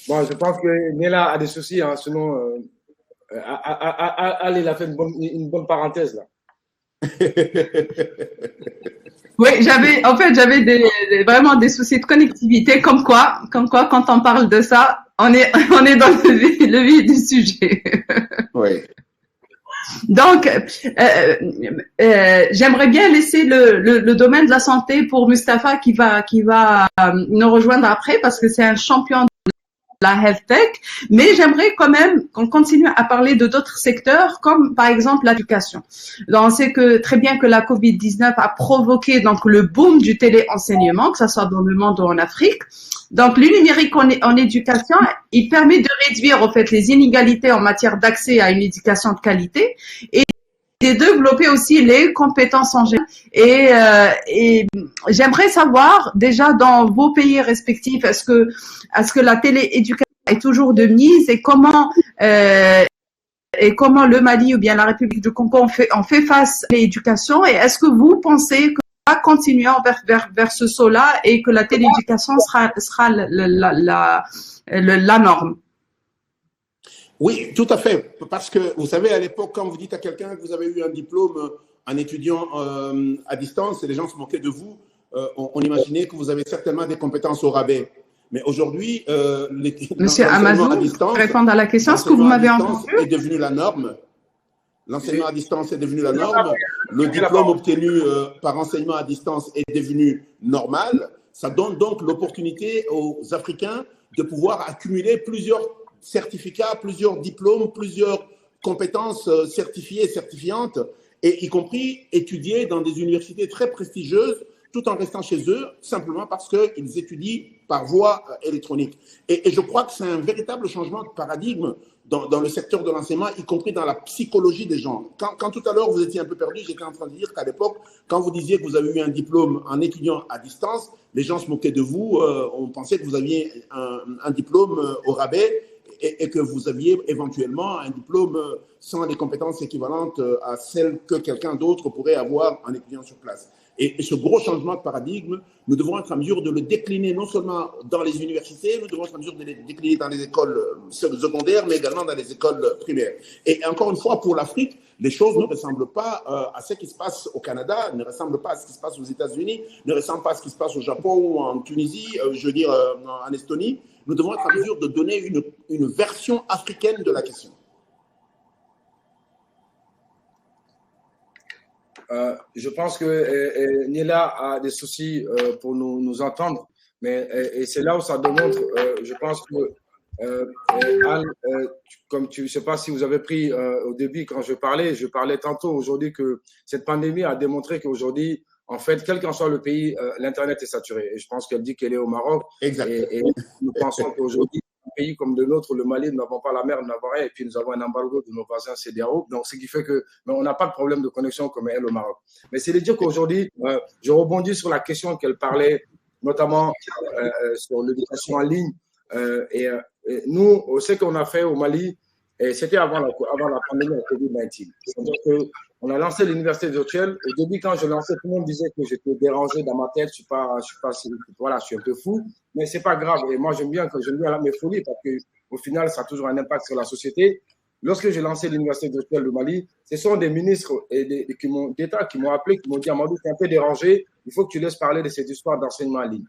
Bon, je pense que Néla a des soucis, hein, sinon, elle a fait une bonne parenthèse là. Oui, j'avais vraiment des soucis de connectivité, comme quoi, quand on parle de ça, on est dans le vif du sujet. Oui. Donc, j'aimerais bien laisser le domaine de la santé pour Mustapha qui va nous rejoindre après parce que c'est un champion de la health tech, mais j'aimerais quand même qu'on continue à parler de d'autres secteurs comme par exemple l'éducation. On sait que très bien que la Covid-19 a provoqué donc le boom du téléenseignement, que ça soit dans le monde ou en Afrique. Donc, le numérique en éducation, il permet de réduire, en fait, les inégalités en matière d'accès à une éducation de qualité et de développer aussi les compétences en général. Et j'aimerais savoir, déjà, dans vos pays respectifs, est-ce que la télééducation est toujours de mise et comment le Mali ou bien la République du Congo on fait face à l'éducation et est-ce que vous pensez que va continuer vers ce saut-là et que la télééducation sera la norme. Oui, tout à fait. Parce que, vous savez, à l'époque, quand vous dites à quelqu'un que vous avez eu un diplôme en étudiant à distance et les gens se moquaient de vous, on imaginait que vous avez certainement des compétences au rabais. Mais aujourd'hui, Monsieur Amadou, répondre à la question, est-ce que vous m'avez entendu ? Est devenu la norme. L'enseignement à distance est devenu la norme. Le diplôme obtenu par enseignement à distance est devenu normal. Ça donne donc l'opportunité aux Africains de pouvoir accumuler plusieurs certificats, plusieurs diplômes, plusieurs compétences certifiées et certifiantes, et y compris étudier dans des universités très prestigieuses tout en restant chez eux, simplement parce qu'ils étudient par voie électronique. Et je crois que c'est un véritable changement de paradigme dans le secteur de l'enseignement, y compris dans la psychologie des gens. Quand tout à l'heure vous étiez un peu perdu, j'étais en train de dire qu'à l'époque, quand vous disiez que vous avez eu un diplôme en étudiant à distance, les gens se moquaient de vous, on pensait que vous aviez un diplôme au rabais et que vous aviez éventuellement un diplôme sans les compétences équivalentes à celles que quelqu'un d'autre pourrait avoir en étudiant sur place. Et ce gros changement de paradigme, nous devons être en mesure de le décliner non seulement dans les universités, nous devons être en mesure de le décliner dans les écoles secondaires, mais également dans les écoles primaires. Et encore une fois, pour l'Afrique, les choses ne ressemblent pas à ce qui se passe au Canada, ne ressemblent pas à ce qui se passe aux États-Unis, ne ressemblent pas à ce qui se passe au Japon ou en Tunisie, en Estonie. Nous devons être en mesure de donner une version africaine de la question. Je pense que Nila a des soucis pour nous entendre, mais et c'est là où ça démontre, je pense que Al, comme je ne sais pas si vous avez pris au début quand je parlais tantôt aujourd'hui que cette pandémie a démontré qu'aujourd'hui, en fait, quel qu'en soit le pays, l'Internet est saturé. Et je pense qu'elle dit qu'elle est au Maroc. Exactement. Et nous pensons qu'aujourd'hui, un pays comme le nôtre, le Mali, nous n'avons pas la mer, nous n'avons rien. Et puis, nous avons un embargo de nos voisins CEDEAO. Donc, ce qui fait qu'on n'a pas de problème de connexion comme elle au Maroc. Mais c'est de dire qu'aujourd'hui, je rebondis sur la question qu'elle parlait, notamment sur l'éducation en ligne. Et nous, ce qu'on a fait au Mali, et c'était avant la pandémie de la COVID-19. C'est-à-dire qu'on a lancé l'université virtuelle. Au début, quand je lançais, tout le monde disait que j'étais dérangé dans ma tête. Je suis un peu fou, mais c'est pas grave. Et moi, j'aime bien mes folies parce qu'au final, ça a toujours un impact sur la société. Lorsque j'ai lancé l'université virtuelle du Mali, ce sont des ministres d'État qui m'ont appelé, qui m'ont dit, Amadou, tu es un peu dérangé. Il faut que tu laisses parler de cette histoire d'enseignement en ligne.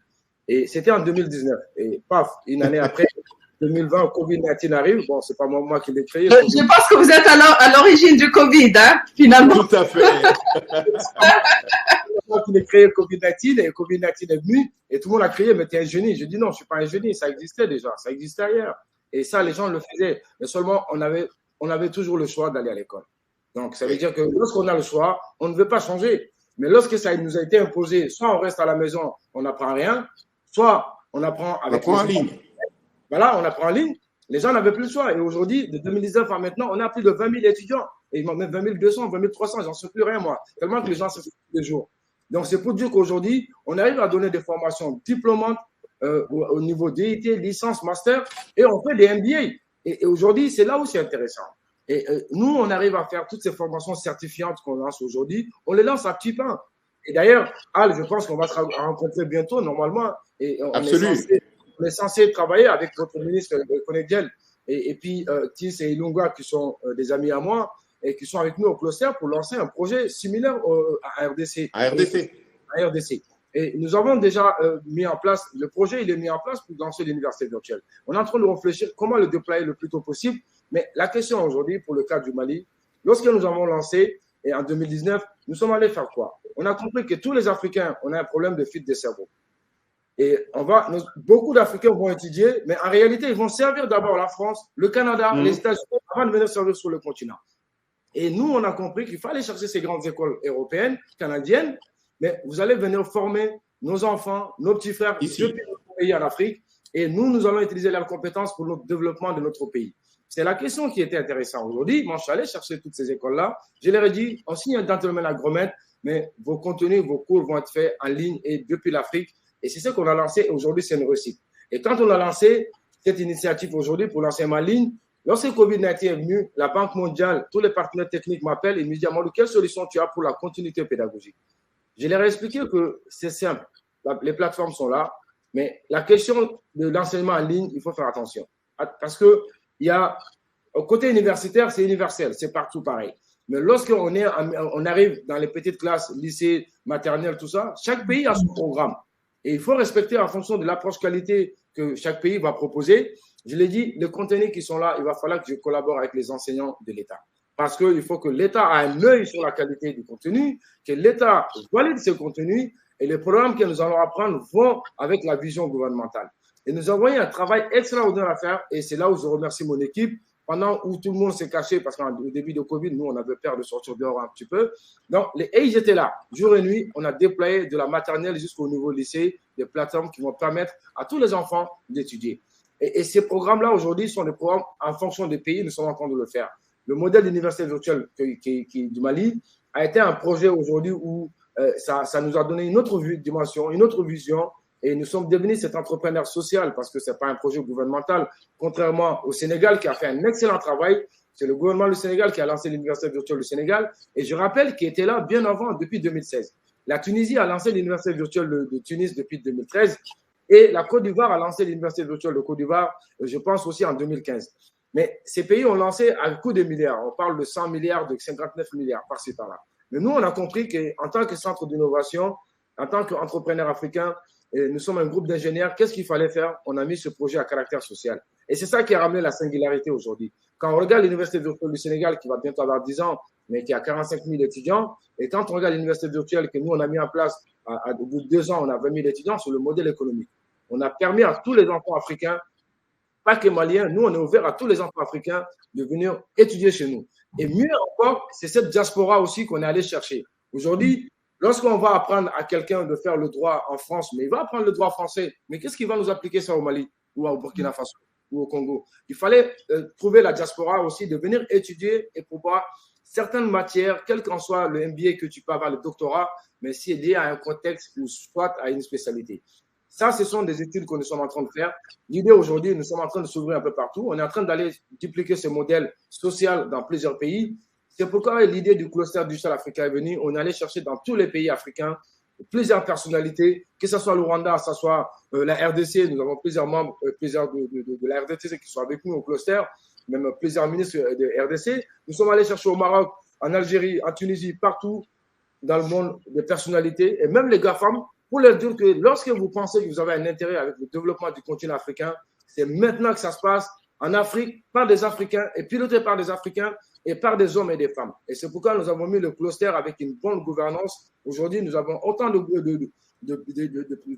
Et c'était en 2019. Et paf, une année après, 2020, Covid-19 arrive. Bon, c'est pas moi qui l'ai créé. Je pense que vous êtes à l'origine du Covid, hein, finalement. Tout à fait. C'est moi qui l'ai créé, Covid-19, et Covid-19 est venu, et tout le monde a crié, mais t'es un génie. Je dis non, je suis pas un génie, ça existait déjà, ça existait ailleurs. Et ça, les gens le faisaient. Mais seulement, on avait toujours le choix d'aller à l'école. Donc, ça veut dire que lorsqu'on a le choix, on ne veut pas changer. Mais lorsque ça nous a été imposé, soit on reste à la maison, on n'apprend rien, soit on apprend avec en ligne. Voilà, on apprend en ligne. Les gens n'avaient plus le choix. Et aujourd'hui, de 2019 à maintenant, on a plus de 20 000 étudiants. Et même 20 200, 20 300, j'en sais plus rien, moi. Tellement que les gens se font tous les jours. Donc, c'est pour dire qu'aujourd'hui, on arrive à donner des formations diplômantes au niveau DIT, licence, master, et on fait des MBA. Et aujourd'hui, c'est là où c'est intéressant. Et nous, on arrive à faire toutes ces formations certifiantes qu'on lance aujourd'hui. On les lance à petits pains. Et d'ailleurs, Al, je pense qu'on va se rencontrer bientôt, normalement. Et on est censé travailler avec votre ministre Konegel et puis Tis et Ilunga, qui sont des amis à moi et qui sont avec nous au cluster pour lancer un projet similaire à RDC. À RDC. Et nous avons déjà mis en place, le projet il est mis en place pour lancer l'université virtuelle. On est en train de réfléchir comment le déployer le plus tôt possible. Mais la question aujourd'hui, pour le cas du Mali, lorsque nous avons lancé, et en 2019, nous sommes allés faire quoi? On a compris que tous les Africains, on a un problème de fuite des cerveaux. Et beaucoup d'Africains vont étudier, mais en réalité, ils vont servir d'abord la France, le Canada, les États-Unis, avant de venir servir sur le continent. Et nous, on a compris qu'il fallait chercher ces grandes écoles européennes, canadiennes, mais vous allez venir former nos enfants, nos petits frères ici, depuis notre pays en Afrique, et nous allons utiliser leurs compétences pour le développement de notre pays. C'est la question qui était intéressante aujourd'hui. Moi, je suis allé chercher toutes ces écoles-là. Je leur ai dit, on signe un gentleman agreement, mais vos contenus, vos cours vont être faits en ligne et depuis l'Afrique. Et c'est ce qu'on a lancé. Aujourd'hui, c'est une réussite. Et quand on a lancé cette initiative aujourd'hui pour l'enseignement en ligne, lorsque Covid-19 est venu, la Banque mondiale, tous les partenaires techniques m'appellent et me disent, Amadou, quelle solution tu as pour la continuité pédagogique? Je leur ai expliqué que c'est simple. Les plateformes sont là, mais la question de l'enseignement en ligne, il faut faire attention. Parce que au côté universitaire, c'est universel, c'est partout pareil. Mais lorsqu'on arrive dans les petites classes, lycée, maternelle, tout ça, chaque pays a son programme. Et il faut respecter en fonction de l'approche qualité que chaque pays va proposer. Je l'ai dit, les contenus qui sont là, il va falloir que je collabore avec les enseignants de l'État. Parce qu'il faut que l'État ait un œil sur la qualité du contenu, que l'État valide ce contenu et les programmes que nous allons apprendre vont avec la vision gouvernementale. Et nous avons eu un travail extraordinaire à faire et c'est là où je remercie mon équipe pendant où tout le monde s'est caché parce qu'au début de Covid, nous, on avait peur de sortir dehors un petit peu. Donc, ils étaient là. Jour et nuit, on a déployé de la maternelle jusqu'au niveau lycée des plateformes qui vont permettre à tous les enfants d'étudier. Et ces programmes-là, aujourd'hui, sont des programmes en fonction des pays. Nous sommes en train de le faire. Le modèle d'université virtuelle du Mali a été un projet aujourd'hui où ça nous a donné une autre dimension, une autre vision. Et nous sommes devenus cet entrepreneur social parce que ce n'est pas un projet gouvernemental, contrairement au Sénégal qui a fait un excellent travail. C'est le gouvernement du Sénégal qui a lancé l'université virtuelle du Sénégal. Et je rappelle qu'il était là bien avant, depuis 2016. La Tunisie a lancé l'université virtuelle de Tunis depuis 2013 et la Côte d'Ivoire a lancé l'université virtuelle de Côte d'Ivoire, je pense aussi en 2015. Mais ces pays ont lancé à coût de milliards. On parle de 100 milliards, de 59 milliards par-ci par-là. Mais nous, on a compris qu'en tant que centre d'innovation, en tant qu'entrepreneur africain, nous sommes un groupe d'ingénieurs. Qu'est-ce qu'il fallait faire? On a mis ce projet à caractère social. Et c'est ça qui a ramené la singularité aujourd'hui. Quand on regarde l'université virtuelle du Sénégal, qui va bientôt avoir 10 ans, mais qui a 45 000 étudiants, et quand on regarde l'université virtuelle que nous, on a mis en place, au bout de 2 ans, on a 20 000 étudiants sur le modèle économique. On a permis à tous les enfants africains, pas que maliens, nous, on est ouvert à tous les enfants africains de venir étudier chez nous. Et mieux encore, c'est cette diaspora aussi qu'on est allé chercher. Aujourd'hui, lorsqu'on va apprendre à quelqu'un de faire le droit en France, mais il va apprendre le droit français, mais qu'est-ce qu'il va nous appliquer ça au Mali ou au Burkina Faso ou au Congo? Il fallait trouver la diaspora aussi, de venir étudier et pouvoir certaines matières, quel qu'en soit le MBA que tu peux avoir, le doctorat, mais si est lié à un contexte ou soit à une spécialité. Ça, ce sont des études que nous sommes en train de faire. L'idée aujourd'hui, nous sommes en train de s'ouvrir un peu partout. On est en train d'aller dupliquer ce modèle social dans plusieurs pays. C'est pourquoi l'idée du cluster digital africain est venue. On est allé chercher dans tous les pays africains plusieurs personnalités, que ce soit le Rwanda, que ce soit la RDC. Nous avons plusieurs membres, plusieurs de la RDC qui sont avec nous au cluster, même plusieurs ministres de RDC. Nous sommes allés chercher au Maroc, en Algérie, en Tunisie, partout dans le monde des personnalités et même les GAFAM, pour leur dire que lorsque vous pensez que vous avez un intérêt avec le développement du continent africain, c'est maintenant que ça se passe en Afrique, par des Africains et piloté par des Africains et par des hommes et des femmes. Et c'est pourquoi nous avons mis le cluster avec une bonne gouvernance. Aujourd'hui, nous avons autant de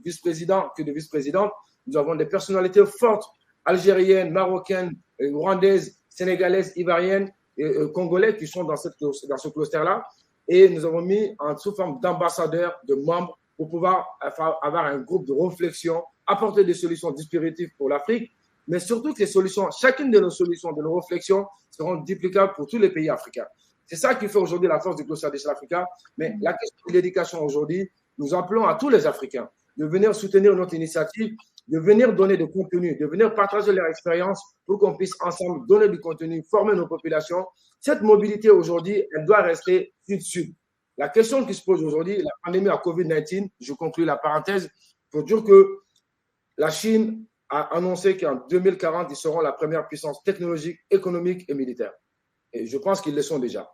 vice-présidents que de vice-présidentes. Nous avons des personnalités fortes, algériennes, marocaines, rwandaises, sénégalaises, ivoiriennes et congolais qui sont dans ce cluster-là. Et nous avons mis en sous forme d'ambassadeurs, de membres, pour pouvoir avoir un groupe de réflexion, apporter des solutions dispéritives pour l'Afrique, mais surtout que les solutions, chacune de nos solutions, de nos réflexions, seront duplicables pour tous les pays africains. C'est ça qui fait aujourd'hui la force du cluster digital africain. Mais la question de l'éducation aujourd'hui, nous appelons à tous les Africains de venir soutenir notre initiative, de venir donner du contenu, de venir partager leur expérience pour qu'on puisse ensemble donner du contenu, former nos populations. Cette mobilité aujourd'hui, elle doit rester sud-sud. La question qui se pose aujourd'hui, la pandémie à Covid-19, je conclue la parenthèse, pour dire que la Chine a annoncé qu'en 2040, ils seront la première puissance technologique, économique et militaire. Et je pense qu'ils le sont déjà.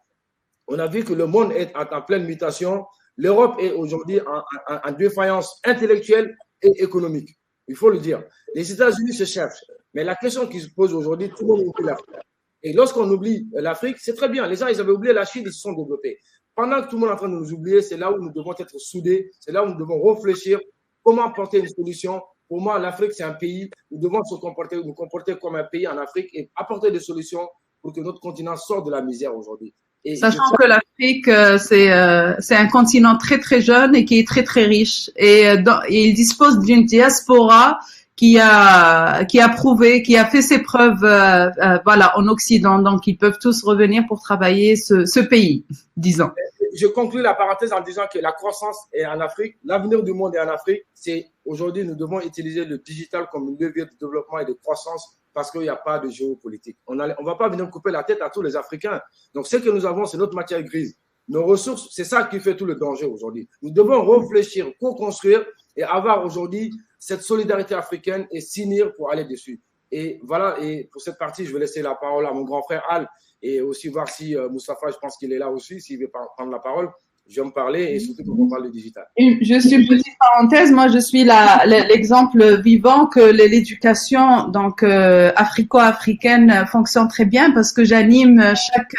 On a vu que le monde est en pleine mutation. L'Europe est aujourd'hui en défaillance intellectuelle et économique. Il faut le dire. Les États-Unis se cherchent. Mais la question qui se pose aujourd'hui, tout le monde oublie l'Afrique. Et lorsqu'on oublie l'Afrique, c'est très bien. Les gens, ils avaient oublié la Chine, ils se sont développés. Pendant que tout le monde est en train de nous oublier, c'est là où nous devons être soudés, c'est là où nous devons réfléchir comment apporter une solution. Pour moi, l'Afrique, c'est un pays. Nous devons nous comporter comme un pays en Afrique et apporter des solutions pour que notre continent sorte de la misère aujourd'hui. Sachant que l'Afrique, c'est un continent très, très jeune et qui est très, très riche. Et il dispose d'une diaspora qui a prouvé, qui a fait ses preuves, voilà, en Occident. Donc, ils peuvent tous revenir pour travailler ce pays, disons. Je conclue la parenthèse en disant que la croissance est en Afrique, l'avenir du monde est en Afrique. C'est aujourd'hui, nous devons utiliser le digital comme un levier de développement et de croissance parce qu'il n'y a pas de géopolitique. On ne va pas venir couper la tête à tous les Africains. Donc, ce que nous avons, c'est notre matière grise. Nos ressources, c'est ça qui fait tout le danger aujourd'hui. Nous devons réfléchir, co-construire et avoir aujourd'hui cette solidarité africaine et s'unir pour aller dessus. Et voilà, et pour cette partie, je vais laisser la parole à mon grand frère Al et aussi voir si Moustapha, je pense qu'il est là aussi, s'il veut prendre la parole. Je vais me parler et surtout qu'on parle de digital. Juste une petite parenthèse, moi je suis l'exemple vivant que l'éducation donc africo-africaine fonctionne très bien parce que j'anime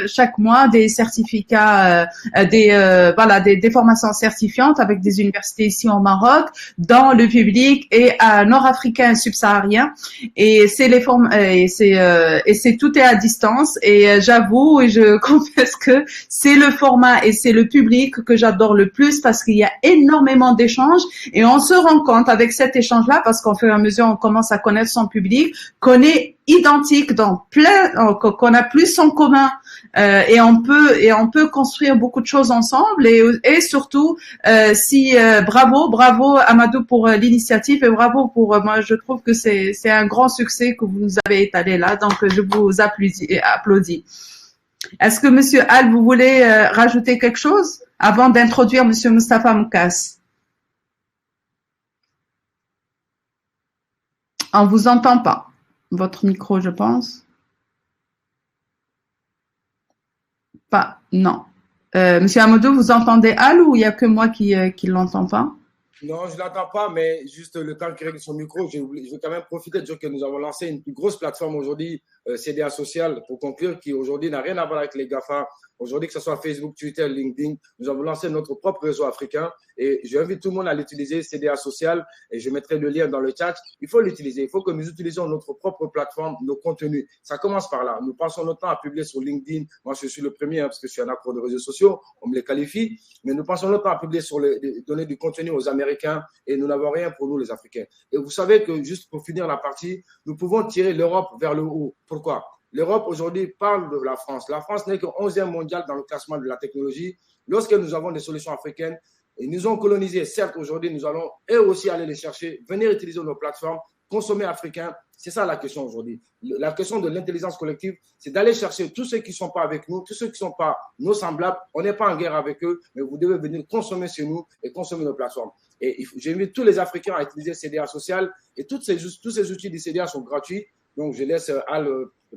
chaque mois des certificats, des formations certifiantes avec des universités ici au Maroc, dans le public et nord-africain et subsaharien. Et c'est tout est à distance et j'avoue et je confesse que c'est le format et c'est le public que j'adore le plus parce qu'il y a énormément d'échanges et on se rend compte avec cet échange-là parce qu'au fur et à mesure on commence à connaître son public, qu'on est identique dans qu'on a plus en commun et on peut construire beaucoup de choses ensemble et surtout bravo Amadou pour l'initiative et bravo pour moi je trouve que c'est un grand succès que vous avez étalé là donc je vous applaudis. Est-ce que Monsieur Al vous voulez rajouter quelque chose? avant d'introduire M. Moustapha Moukas. On vous entend pas. Votre micro, je pense. Pas, non. Monsieur Amadou, vous entendez Al ou il n'y a que moi qui l'entends pas? Non, je ne l'entends pas, mais juste le temps qu'il règle son micro, je vais quand même profiter de dire que nous avons lancé une plus grosse plateforme aujourd'hui, CDA Social, pour conclure, qui aujourd'hui n'a rien à voir avec les GAFA. Aujourd'hui, que ce soit Facebook, Twitter, LinkedIn, nous avons lancé notre propre réseau africain et j'invite tout le monde à l'utiliser, CDA Social, et je mettrai le lien dans le chat. Il faut l'utiliser, il faut que nous utilisions notre propre plateforme, nos contenus. Ça commence par là. Nous passons notre temps à publier sur LinkedIn. Moi, je suis le premier parce que je suis un accro de réseaux sociaux, on me les qualifie, mais nous passons notre temps à publier donner du contenu aux Américains et nous n'avons rien pour nous, les Africains. Et vous savez que, juste pour finir la partie, nous pouvons tirer l'Europe vers le haut. Pourquoi? L'Europe aujourd'hui parle de la France. La France n'est que 11e mondial dans le classement de la technologie. Lorsque nous avons des solutions africaines, ils nous ont colonisés. Certes, aujourd'hui, nous allons eux aussi aller les chercher, venir utiliser nos plateformes, consommer africain. C'est ça la question aujourd'hui. La question de l'intelligence collective, c'est d'aller chercher tous ceux qui ne sont pas avec nous, tous ceux qui ne sont pas nos semblables. On n'est pas en guerre avec eux, mais vous devez venir consommer chez nous et consommer nos plateformes. Et j'invite tous les Africains à utiliser CDA Social et tous ces outils du CDA sont gratuits. Donc, je laisse Al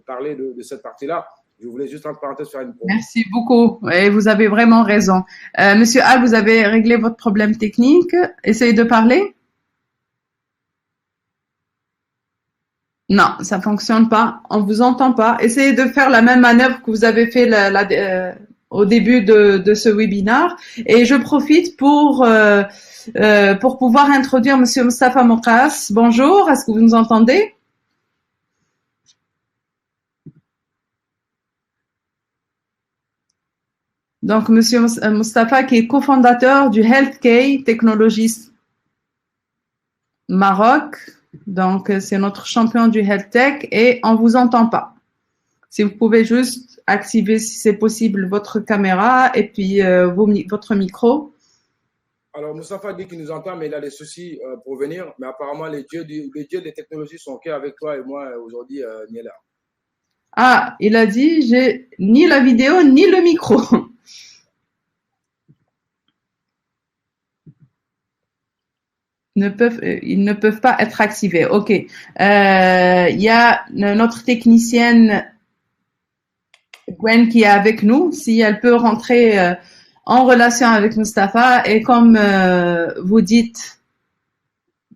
parler de cette partie-là. Je voulais juste, entre parenthèses, faire une pause. Merci beaucoup. Et vous avez vraiment raison. Monsieur Al, vous avez réglé votre problème technique. Essayez de parler. Non, ça fonctionne pas. On vous entend pas. Essayez de faire la même manœuvre que vous avez fait au début de ce webinaire. Et je profite pour pouvoir introduire Monsieur Moustapha Moukas. Bonjour. Est-ce que vous nous entendez? Donc, Monsieur Moustapha, qui est cofondateur du HealthK Technologies Maroc. Donc, c'est notre champion du Health Tech et on vous entend pas. Si vous pouvez juste activer, si c'est possible, votre caméra et puis votre micro. Alors, Moustapha dit qu'il nous entend, mais il a des soucis pour venir. Mais apparemment, les dieux des technologies sont OK avec toi et moi aujourd'hui, Niela. Ah, il a dit, j'ai ni la vidéo ni le micro. Ils ne peuvent pas être activés. OK. Il y a notre technicienne Gwen qui est avec nous. Si elle peut rentrer en relation avec Moustapha et comme vous dites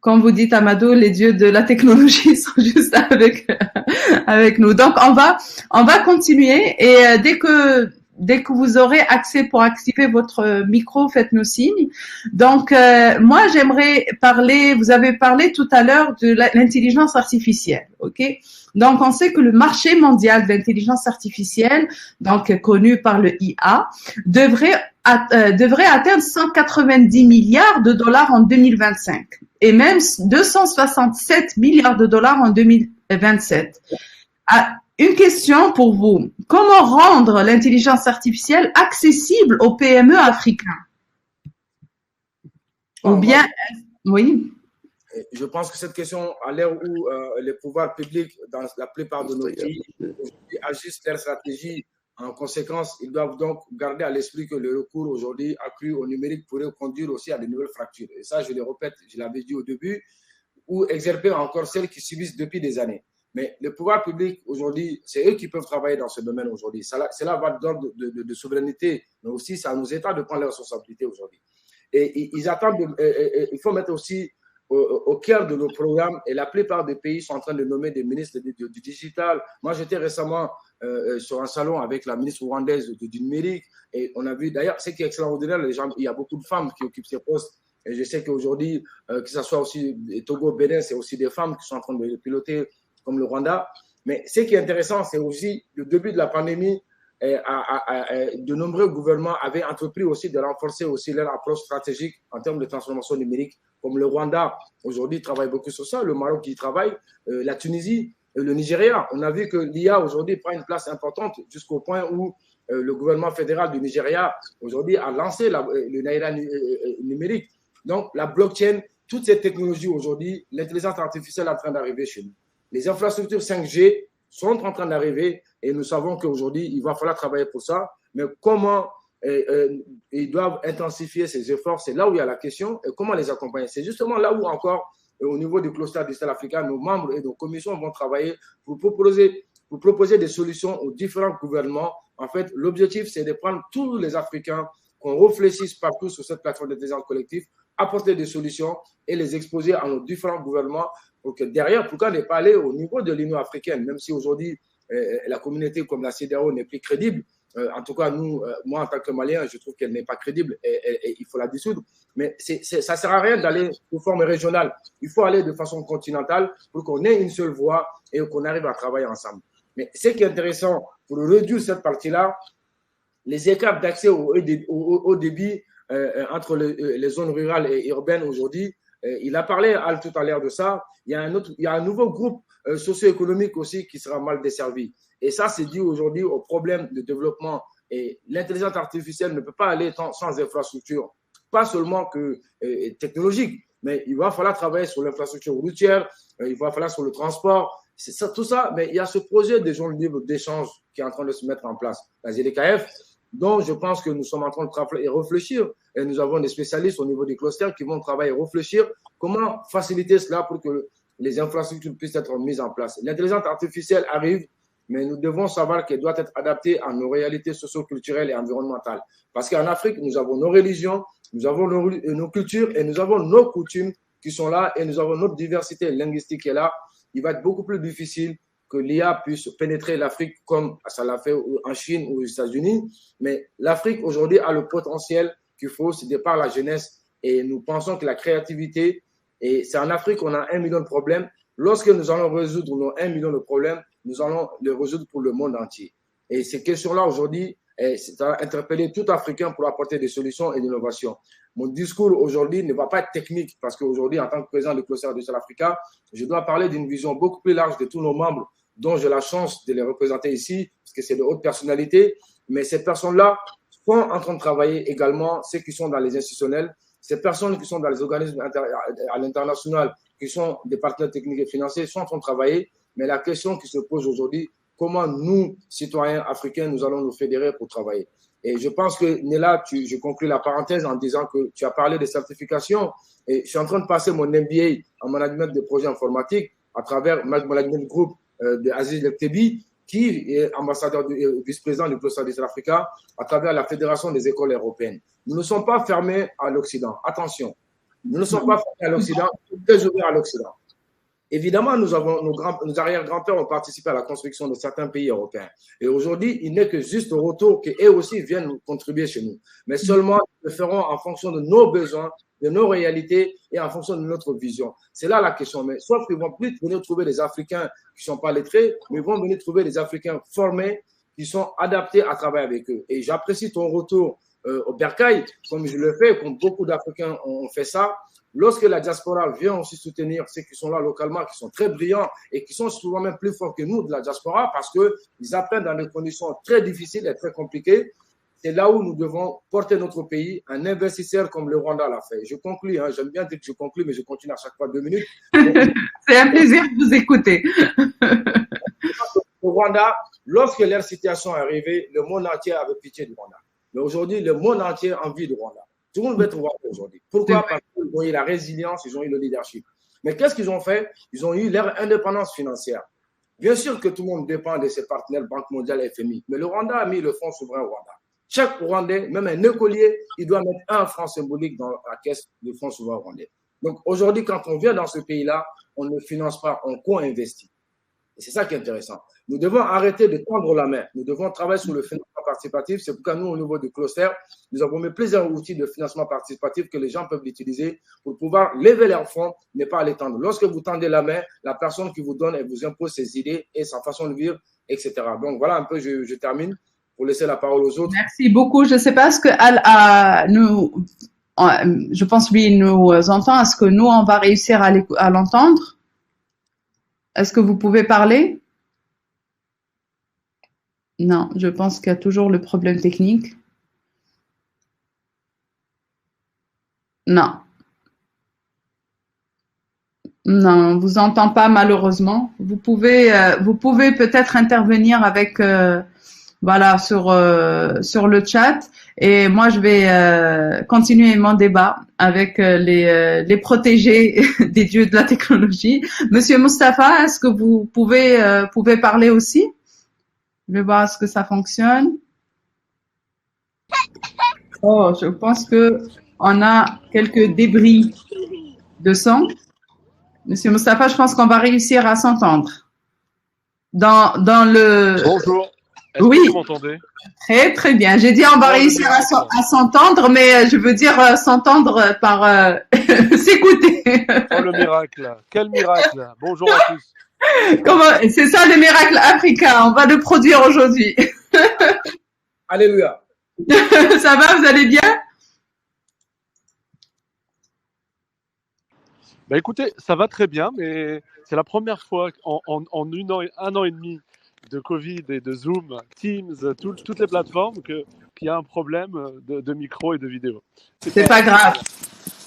Amadou, les dieux de la technologie sont juste avec nous. Donc on va continuer et dès que vous aurez accès pour activer votre micro, faites-nous signe. Donc, moi, j'aimerais parler, vous avez parlé tout à l'heure de l'intelligence artificielle, ok? Donc, on sait que le marché mondial de l'intelligence artificielle, donc connu par le IA, devrait atteindre 190 milliards de dollars en 2025 et même 267 milliards de dollars en 2027. Une question pour vous. Comment rendre l'intelligence artificielle accessible aux PME africains? Ou bien, oui. Je pense que cette question, à l'heure où les pouvoirs publics, dans la plupart de nos pays, agissent leur stratégie en conséquence, ils doivent donc garder à l'esprit que le recours aujourd'hui accru au numérique pourrait conduire aussi à de nouvelles fractures. Et ça, je le répète, je l'avais dit au début, ou exercer encore celles qui subissent depuis des années. Mais le pouvoir public, aujourd'hui, c'est eux qui peuvent travailler dans ce domaine aujourd'hui. Cela va d'ordre de souveraineté, mais aussi c'est à nos États de prendre leurs responsabilités aujourd'hui. Et ils attendent, il faut mettre aussi au cœur de nos programmes, et la plupart des pays sont en train de nommer des ministres du digital. Moi, j'étais récemment sur un salon avec la ministre rwandaise du numérique, et on a vu, d'ailleurs, ce qui est extraordinaire, il y a beaucoup de femmes qui occupent ces postes. Et je sais qu'aujourd'hui, que ce soit aussi Togo, Bénin, c'est aussi des femmes qui sont en train de piloter comme le Rwanda. Mais ce qui est intéressant, c'est aussi le début de la pandémie, de nombreux gouvernements avaient entrepris aussi de renforcer aussi leur approche stratégique en termes de transformation numérique, comme le Rwanda aujourd'hui travaille beaucoup sur ça, le Maroc qui travaille, la Tunisie, le Nigeria. On a vu que l'IA aujourd'hui prend une place importante jusqu'au point où le gouvernement fédéral du Nigeria aujourd'hui a lancé le Naira numérique. Donc la blockchain, toutes ces technologies aujourd'hui, l'intelligence artificielle est en train d'arriver chez nous. Les infrastructures 5G sont en train d'arriver et nous savons qu'aujourd'hui, il va falloir travailler pour ça. Mais comment ils doivent intensifier ces efforts. C'est là où il y a la question et comment les accompagner. C'est justement là où encore, au niveau du cluster digital africain, nos membres et nos commissions vont travailler pour proposer des solutions aux différents gouvernements. En fait, l'objectif, c'est de prendre tous les Africains, qu'on réfléchisse partout sur cette plateforme d'intelligence collective, apporter des solutions et les exposer à nos différents gouvernements pour que derrière, pourquoi ne pas aller au niveau de l'Union africaine, même si aujourd'hui, la communauté comme la CEDEAO n'est plus crédible. En tout cas, moi, en tant que Malien, je trouve qu'elle n'est pas crédible et il faut la dissoudre. Mais ça ne sert à rien d'aller de forme régionale. Il faut aller de façon continentale pour qu'on ait une seule voix et qu'on arrive à travailler ensemble. Mais ce qui est intéressant, pour réduire cette partie-là, les écarts d'accès au débit entre les zones rurales et urbaines aujourd'hui, il a parlé tout à l'heure de ça. Il y a un nouveau groupe socio-économique aussi qui sera mal desservi. Et ça, c'est dû aujourd'hui au problème de développement. Et l'intelligence artificielle ne peut pas aller sans infrastructure, pas seulement technologique, mais il va falloir travailler sur l'infrastructure routière, il va falloir sur le transport, c'est ça, tout ça. Mais il y a ce projet des zones libres d'échange qui est en train de se mettre en place, la ZDKF, dont je pense que nous sommes en train de travailler et réfléchir. Et nous avons des spécialistes au niveau des clusters qui vont travailler et réfléchir comment faciliter cela pour que les infrastructures puissent être mises en place. L'intelligence artificielle arrive, mais nous devons savoir qu'elle doit être adaptée à nos réalités socio-culturelles et environnementales. Parce qu'en Afrique, nous avons nos religions, nous avons nos cultures et nous avons nos coutumes qui sont là et nous avons notre diversité linguistique qui est là. Il va être beaucoup plus difficile que l'IA puisse pénétrer l'Afrique comme ça l'a fait en Chine ou aux États-Unis. Mais l'Afrique aujourd'hui a le potentiel qu'il faut, c'est de par la jeunesse. Et nous pensons que la créativité, et c'est en Afrique qu'on a 1 million de problèmes. Lorsque nous allons résoudre nos 1 million de problèmes, nous allons les résoudre pour le monde entier. Et ces questions-là aujourd'hui, c'est à interpeller tout Africain pour apporter des solutions et d'innovation. Mon discours aujourd'hui ne va pas être technique parce qu'aujourd'hui, en tant que président du cluster Digital Africa, je dois parler d'une vision beaucoup plus large de tous nos membres dont j'ai la chance de les représenter ici parce que c'est de hautes personnalités. Mais ces personnes-là sont en train de travailler également, ceux qui sont dans les institutionnels, ces personnes qui sont dans les organismes à l'international, qui sont des partenaires techniques et financiers, sont en train de travailler. Mais la question qui se pose aujourd'hui, comment nous, citoyens africains, nous allons nous fédérer pour travailler? Et je pense que, Néla, je conclue la parenthèse en disant que tu as parlé des certifications et je suis en train de passer mon MBA en management de projets informatiques à travers Management Group de Aziz Lektebi, qui est ambassadeur, vice-président du cluster Digital Africa à travers la Fédération des écoles européennes. Nous ne sommes pas fermés à l'Occident. Attention, nous ne sommes pas fermés à l'Occident, nous sommes très ouverts à l'Occident. Évidemment, nos arrière-grands-pères ont participé à la construction de certains pays européens. Et aujourd'hui, il n'est que juste au retour qu'eux aussi viennent contribuer chez nous. Mais seulement, nous le ferons en fonction de nos besoins, de nos réalités et en fonction de notre vision. C'est là la question. Mais sauf qu'ils vont plus venir trouver des Africains qui ne sont pas lettrés, mais ils vont venir trouver des Africains formés qui sont adaptés à travailler avec eux. Et j'apprécie ton retour au Bercail, comme je le fais, comme beaucoup d'Africains ont fait ça. Lorsque la diaspora vient aussi soutenir ceux qui sont là localement, qui sont très brillants et qui sont souvent même plus forts que nous de la diaspora parce qu'ils apprennent dans des conditions très difficiles et très compliquées, c'est là où nous devons porter notre pays. Un investisseur comme le Rwanda l'a fait. Je conclue, hein, j'aime bien dire que je conclue, mais je continue à chaque fois 2 minutes. C'est un plaisir de vous écouter. Au Rwanda, lorsque leur situation est arrivée, le monde entier avait pitié du Rwanda. Mais aujourd'hui, le monde entier a envie du Rwanda. Tout le monde veut être Rwanda aujourd'hui. Pourquoi? Parce qu'ils ont eu la résilience, ils ont eu le leadership. Mais qu'est-ce qu'ils ont fait? Ils ont eu leur indépendance financière. Bien sûr que tout le monde dépend de ses partenaires, Banque mondiale, FMI. Mais le Rwanda a mis le fonds souverain Rwanda. Chaque Rwandais, même un écolier, il doit mettre 1 franc symbolique dans la caisse du fonds souverain rwandais. Donc aujourd'hui, quand on vient dans ce pays-là, on ne finance pas, on co-investit. Et c'est ça qui est intéressant. Nous devons arrêter de tendre la main. Nous devons travailler sur le financement participatif. C'est pourquoi nous, au niveau du cluster, nous avons mis plusieurs outils de financement participatif que les gens peuvent utiliser pour pouvoir lever leurs fonds, mais pas les tendre. Lorsque vous tendez la main, la personne qui vous donne, elle vous impose ses idées et sa façon de vivre, etc. Donc voilà un peu, je termine pour laisser la parole aux autres. Merci beaucoup. Je ne sais pas ce que je pense lui nous entend. Est-ce que nous, on va réussir à l'entendre? Est-ce que vous pouvez parler? Non, je pense qu'il y a toujours le problème technique. Non. Non, on ne vous entend pas malheureusement. Vous pouvez peut-être intervenir avec voilà, sur le chat. Et moi, je vais continuer mon débat avec les protégés des dieux de la technologie. Monsieur Mustapha, est-ce que vous pouvez parler aussi? Je vais voir est-ce que ça fonctionne. Oh, je pense que on a quelques débris de son. Monsieur Mustapha, je pense qu'on va réussir à s'entendre. Dans le. Bonjour. Est-ce oui. que vous m'entendez? Très, très bien. J'ai dit on va réussir à s'entendre, mais je veux dire s'entendre par s'écouter. Oh, le miracle. Quel miracle. Bonjour à tous. C'est ça le miracle africain. On va le produire aujourd'hui. Alléluia. Ça va, vous allez bien? Bah écoutez, ça va très bien, mais c'est la première fois en un an et demi de Covid et de Zoom, Teams, toutes les plateformes qu'il y a un problème de micro et de vidéo. C'est pas grave.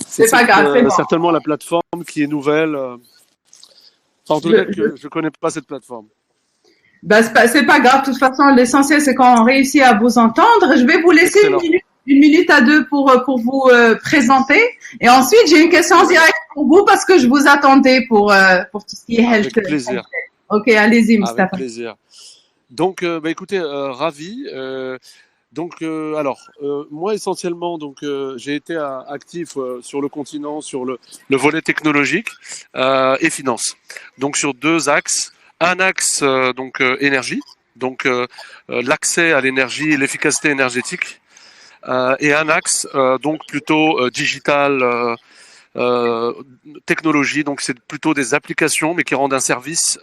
C'est pas grave. C'est bon. Certainement la plateforme qui est nouvelle. En tout cas, je connais pas cette plateforme. Bah, c'est pas grave. De toute façon, l'essentiel, c'est qu'on réussit à vous entendre. Je vais vous laisser une minute à deux pour vous présenter. Et ensuite, j'ai une question directe pour vous parce que je vous attendais pour tout ce qui est health. Avec plaisir. Ok, allez-y, Mustafa. Avec plaisir. Donc, écoutez, ravi. Moi essentiellement, j'ai été actif sur le continent sur le volet technologique et finance. Donc sur deux axes. Un axe énergie, l'accès à l'énergie et l'efficacité énergétique, et un axe plutôt digital, technologie. Donc c'est plutôt des applications, mais qui rendent un service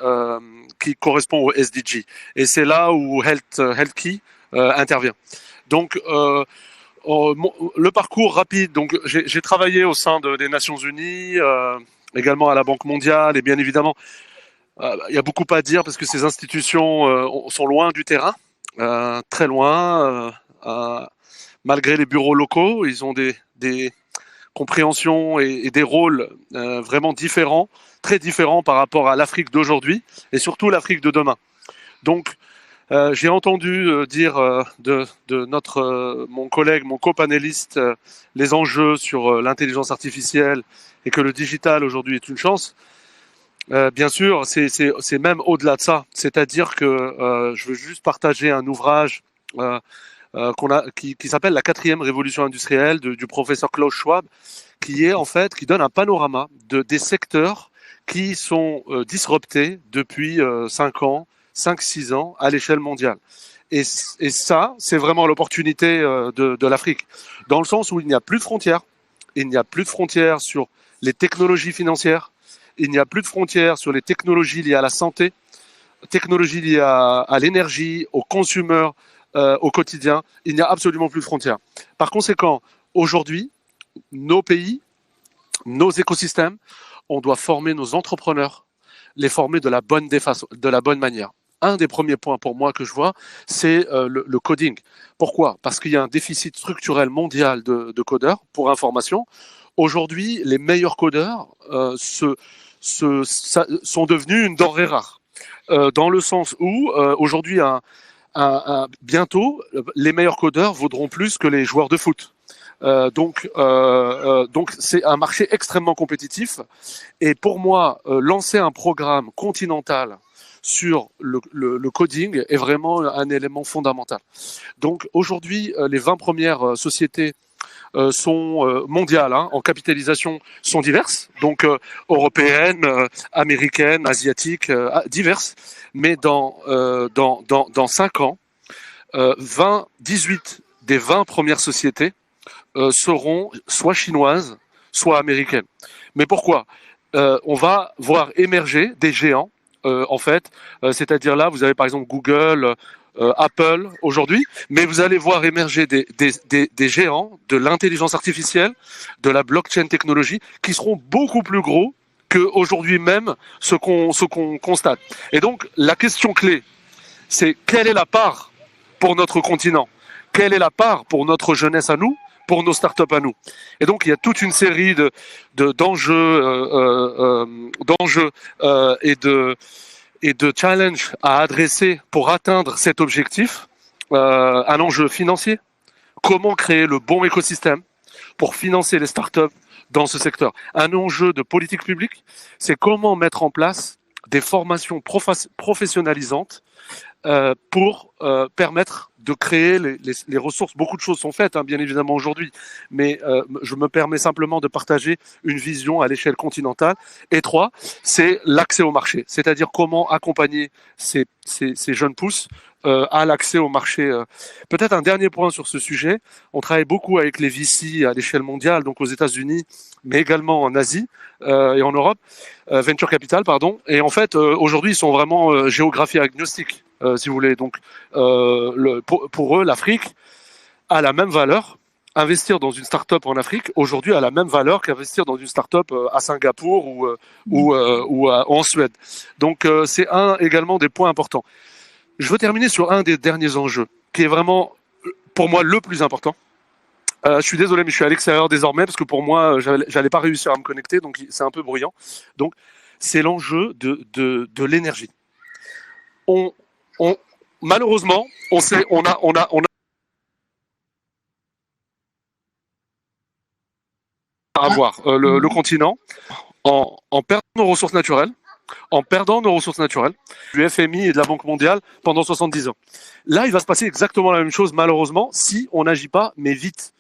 qui correspond au SDG. Et c'est là où HealthKey intervient. Donc le parcours rapide. Donc j'ai travaillé au sein des Nations Unies, également à la Banque mondiale, et bien évidemment. Il y a beaucoup à dire parce que ces institutions sont loin du terrain, très loin, malgré les bureaux locaux. Ils ont des compréhensions et des rôles vraiment différents, très différents par rapport à l'Afrique d'aujourd'hui et surtout l'Afrique de demain. Donc, j'ai entendu dire de mon collègue, mon copanéliste, les enjeux sur l'intelligence artificielle et que le digital aujourd'hui est une chance. Bien sûr, c'est même au-delà de ça. C'est-à-dire que je veux juste partager un ouvrage qui s'appelle La 4e révolution industrielle du professeur Klaus Schwab, qui donne un panorama des secteurs qui sont disruptés depuis 5-6 ans à l'échelle mondiale. Et ça, c'est vraiment l'opportunité de l'Afrique, dans le sens où il n'y a plus de frontières. Il n'y a plus de frontières sur les technologies financières. Il n'y a plus de frontières sur les technologies liées à la santé, technologies liées à l'énergie, aux consommateurs, au quotidien. Il n'y a absolument plus de frontières. Par conséquent, aujourd'hui, nos pays, nos écosystèmes, on doit former nos entrepreneurs, les former de la bonne manière. Un des premiers points pour moi que je vois, c'est le coding. Pourquoi? Parce qu'il y a un déficit structurel mondial de codeurs, pour information. Aujourd'hui, les meilleurs codeurs sont devenus une denrée rare, dans le sens où aujourd'hui, bientôt, les meilleurs codeurs vaudront plus que les joueurs de foot. Donc c'est un marché extrêmement compétitif. Et pour moi, lancer un programme continental sur le coding est vraiment un élément fondamental. Donc aujourd'hui, les 20 premières sociétés sont mondiales, en capitalisation, sont diverses, donc européennes, américaines, asiatiques, diverses. Mais dans 5 ans, 18 des 20 premières sociétés seront soit chinoises, soit américaines. Mais pourquoi? On va voir émerger des géants, en fait, c'est-à-dire là, vous avez par exemple Google, Apple aujourd'hui, mais vous allez voir émerger des géants de l'intelligence artificielle, de la blockchain technologie, qui seront beaucoup plus gros qu'aujourd'hui même ce qu'on constate. Et donc, la question clé, c'est quelle est la part pour notre continent? Quelle est la part pour notre jeunesse à nous, pour nos startups à nous? Et donc, il y a toute une série d'enjeux et de challenges à adresser pour atteindre cet objectif. un enjeu financier. Comment créer le bon écosystème pour financer les startups dans ce secteur. Un enjeu de politique publique, c'est comment mettre en place des formations professionnalisantes pour permettre de créer les ressources. Beaucoup de choses sont faites, bien évidemment, aujourd'hui, mais je me permets simplement de partager une vision à l'échelle continentale. Et 3, c'est l'accès au marché, c'est-à-dire comment accompagner ces jeunes pousses à l'accès au marché. Peut-être un dernier point sur ce sujet, on travaille beaucoup avec les VC à l'échelle mondiale, donc aux États-Unis, mais également en Asie et en Europe, Venture Capital, pardon. Et en fait, aujourd'hui, ils sont vraiment géographie agnostiques, si vous voulez. Donc, pour eux, l'Afrique a la même valeur. Investir dans une start-up en Afrique, aujourd'hui, a la même valeur qu'investir dans une start-up à Singapour ou en Suède. Donc, c'est également des points importants. Je veux terminer sur un des derniers enjeux, qui est vraiment, pour moi, le plus important. Je suis désolé, mais je suis à l'extérieur désormais, parce que pour moi, j'allais pas réussir à me connecter, donc c'est un peu bruyant. Donc, c'est l'enjeu de l'énergie. Malheureusement, on a à avoir le continent en perdant nos ressources naturelles, du FMI et de la Banque mondiale pendant 70 ans. Là, il va se passer exactement la même chose, malheureusement, si on n'agit pas, mais vite,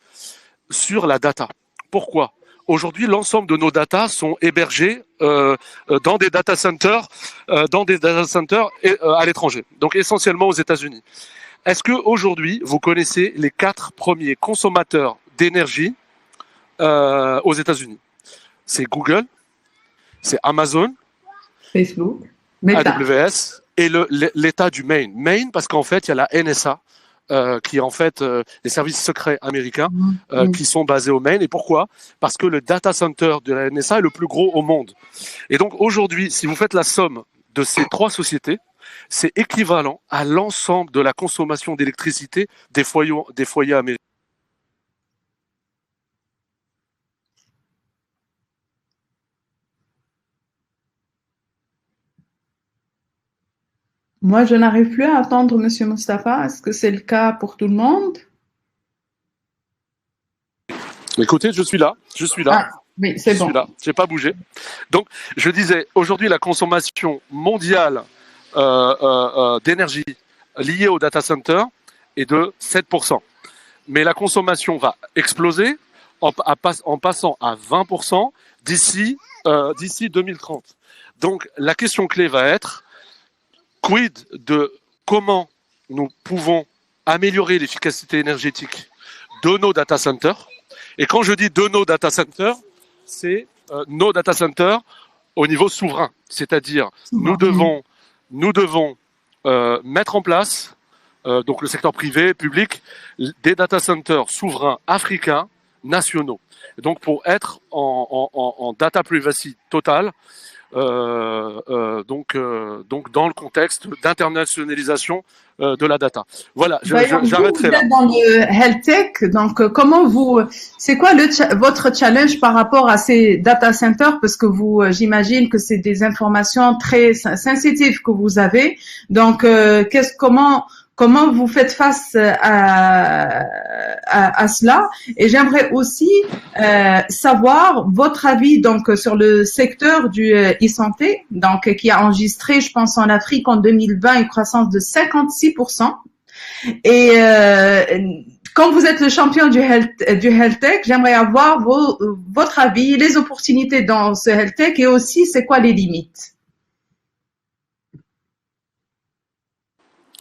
sur la data. Pourquoi ? Aujourd'hui, l'ensemble de nos data sont hébergés dans des data centers, à l'étranger, donc essentiellement aux États-Unis. Est-ce que aujourd'hui, vous connaissez les 4 premiers consommateurs d'énergie aux États-Unis ? C'est Google, c'est Amazon, Facebook, Meta. AWS et l'État du Maine. Maine parce qu'en fait, il y a la NSA, qui est en fait les services secrets américains qui sont basés au Maine. Et pourquoi ? Parce que le data center de la NSA est le plus gros au monde. Et donc aujourd'hui, si vous faites la somme de ces 3 sociétés, c'est équivalent à l'ensemble de la consommation d'électricité des foyers américains. Moi, je n'arrive plus à entendre Monsieur Moustapha. Est-ce que c'est le cas pour tout le monde? Écoutez, je suis là. Ah, oui, c'est bon. Je suis là, j'ai pas bougé. Donc, je disais, aujourd'hui, la consommation mondiale d'énergie liée au data center est de 7%. Mais la consommation va exploser en passant à 20% d'ici 2030. Donc, la question clé va être quid de comment nous pouvons améliorer l'efficacité énergétique de nos data centers. Et quand je dis de nos data centers, c'est nos data centers au niveau souverain. C'est-à-dire, nous devons mettre en place, donc le secteur privé, public, des data centers souverains africains, nationaux. Et donc, pour être en data privacy totale, donc dans le contexte d'internationalisation de la data. Voilà, j'arrêterai là. Vous êtes dans le health tech, donc c'est quoi votre challenge par rapport à ces data centers, parce que j'imagine que c'est des informations très sensitives que vous avez. Donc, comment vous faites face à cela? Et j'aimerais aussi savoir votre avis donc sur le secteur du e-santé, donc qui a enregistré, je pense, en Afrique en 2020 une croissance de 56%. Et quand vous êtes le champion du health tech, j'aimerais avoir votre avis, les opportunités dans ce health tech et aussi c'est quoi les limites?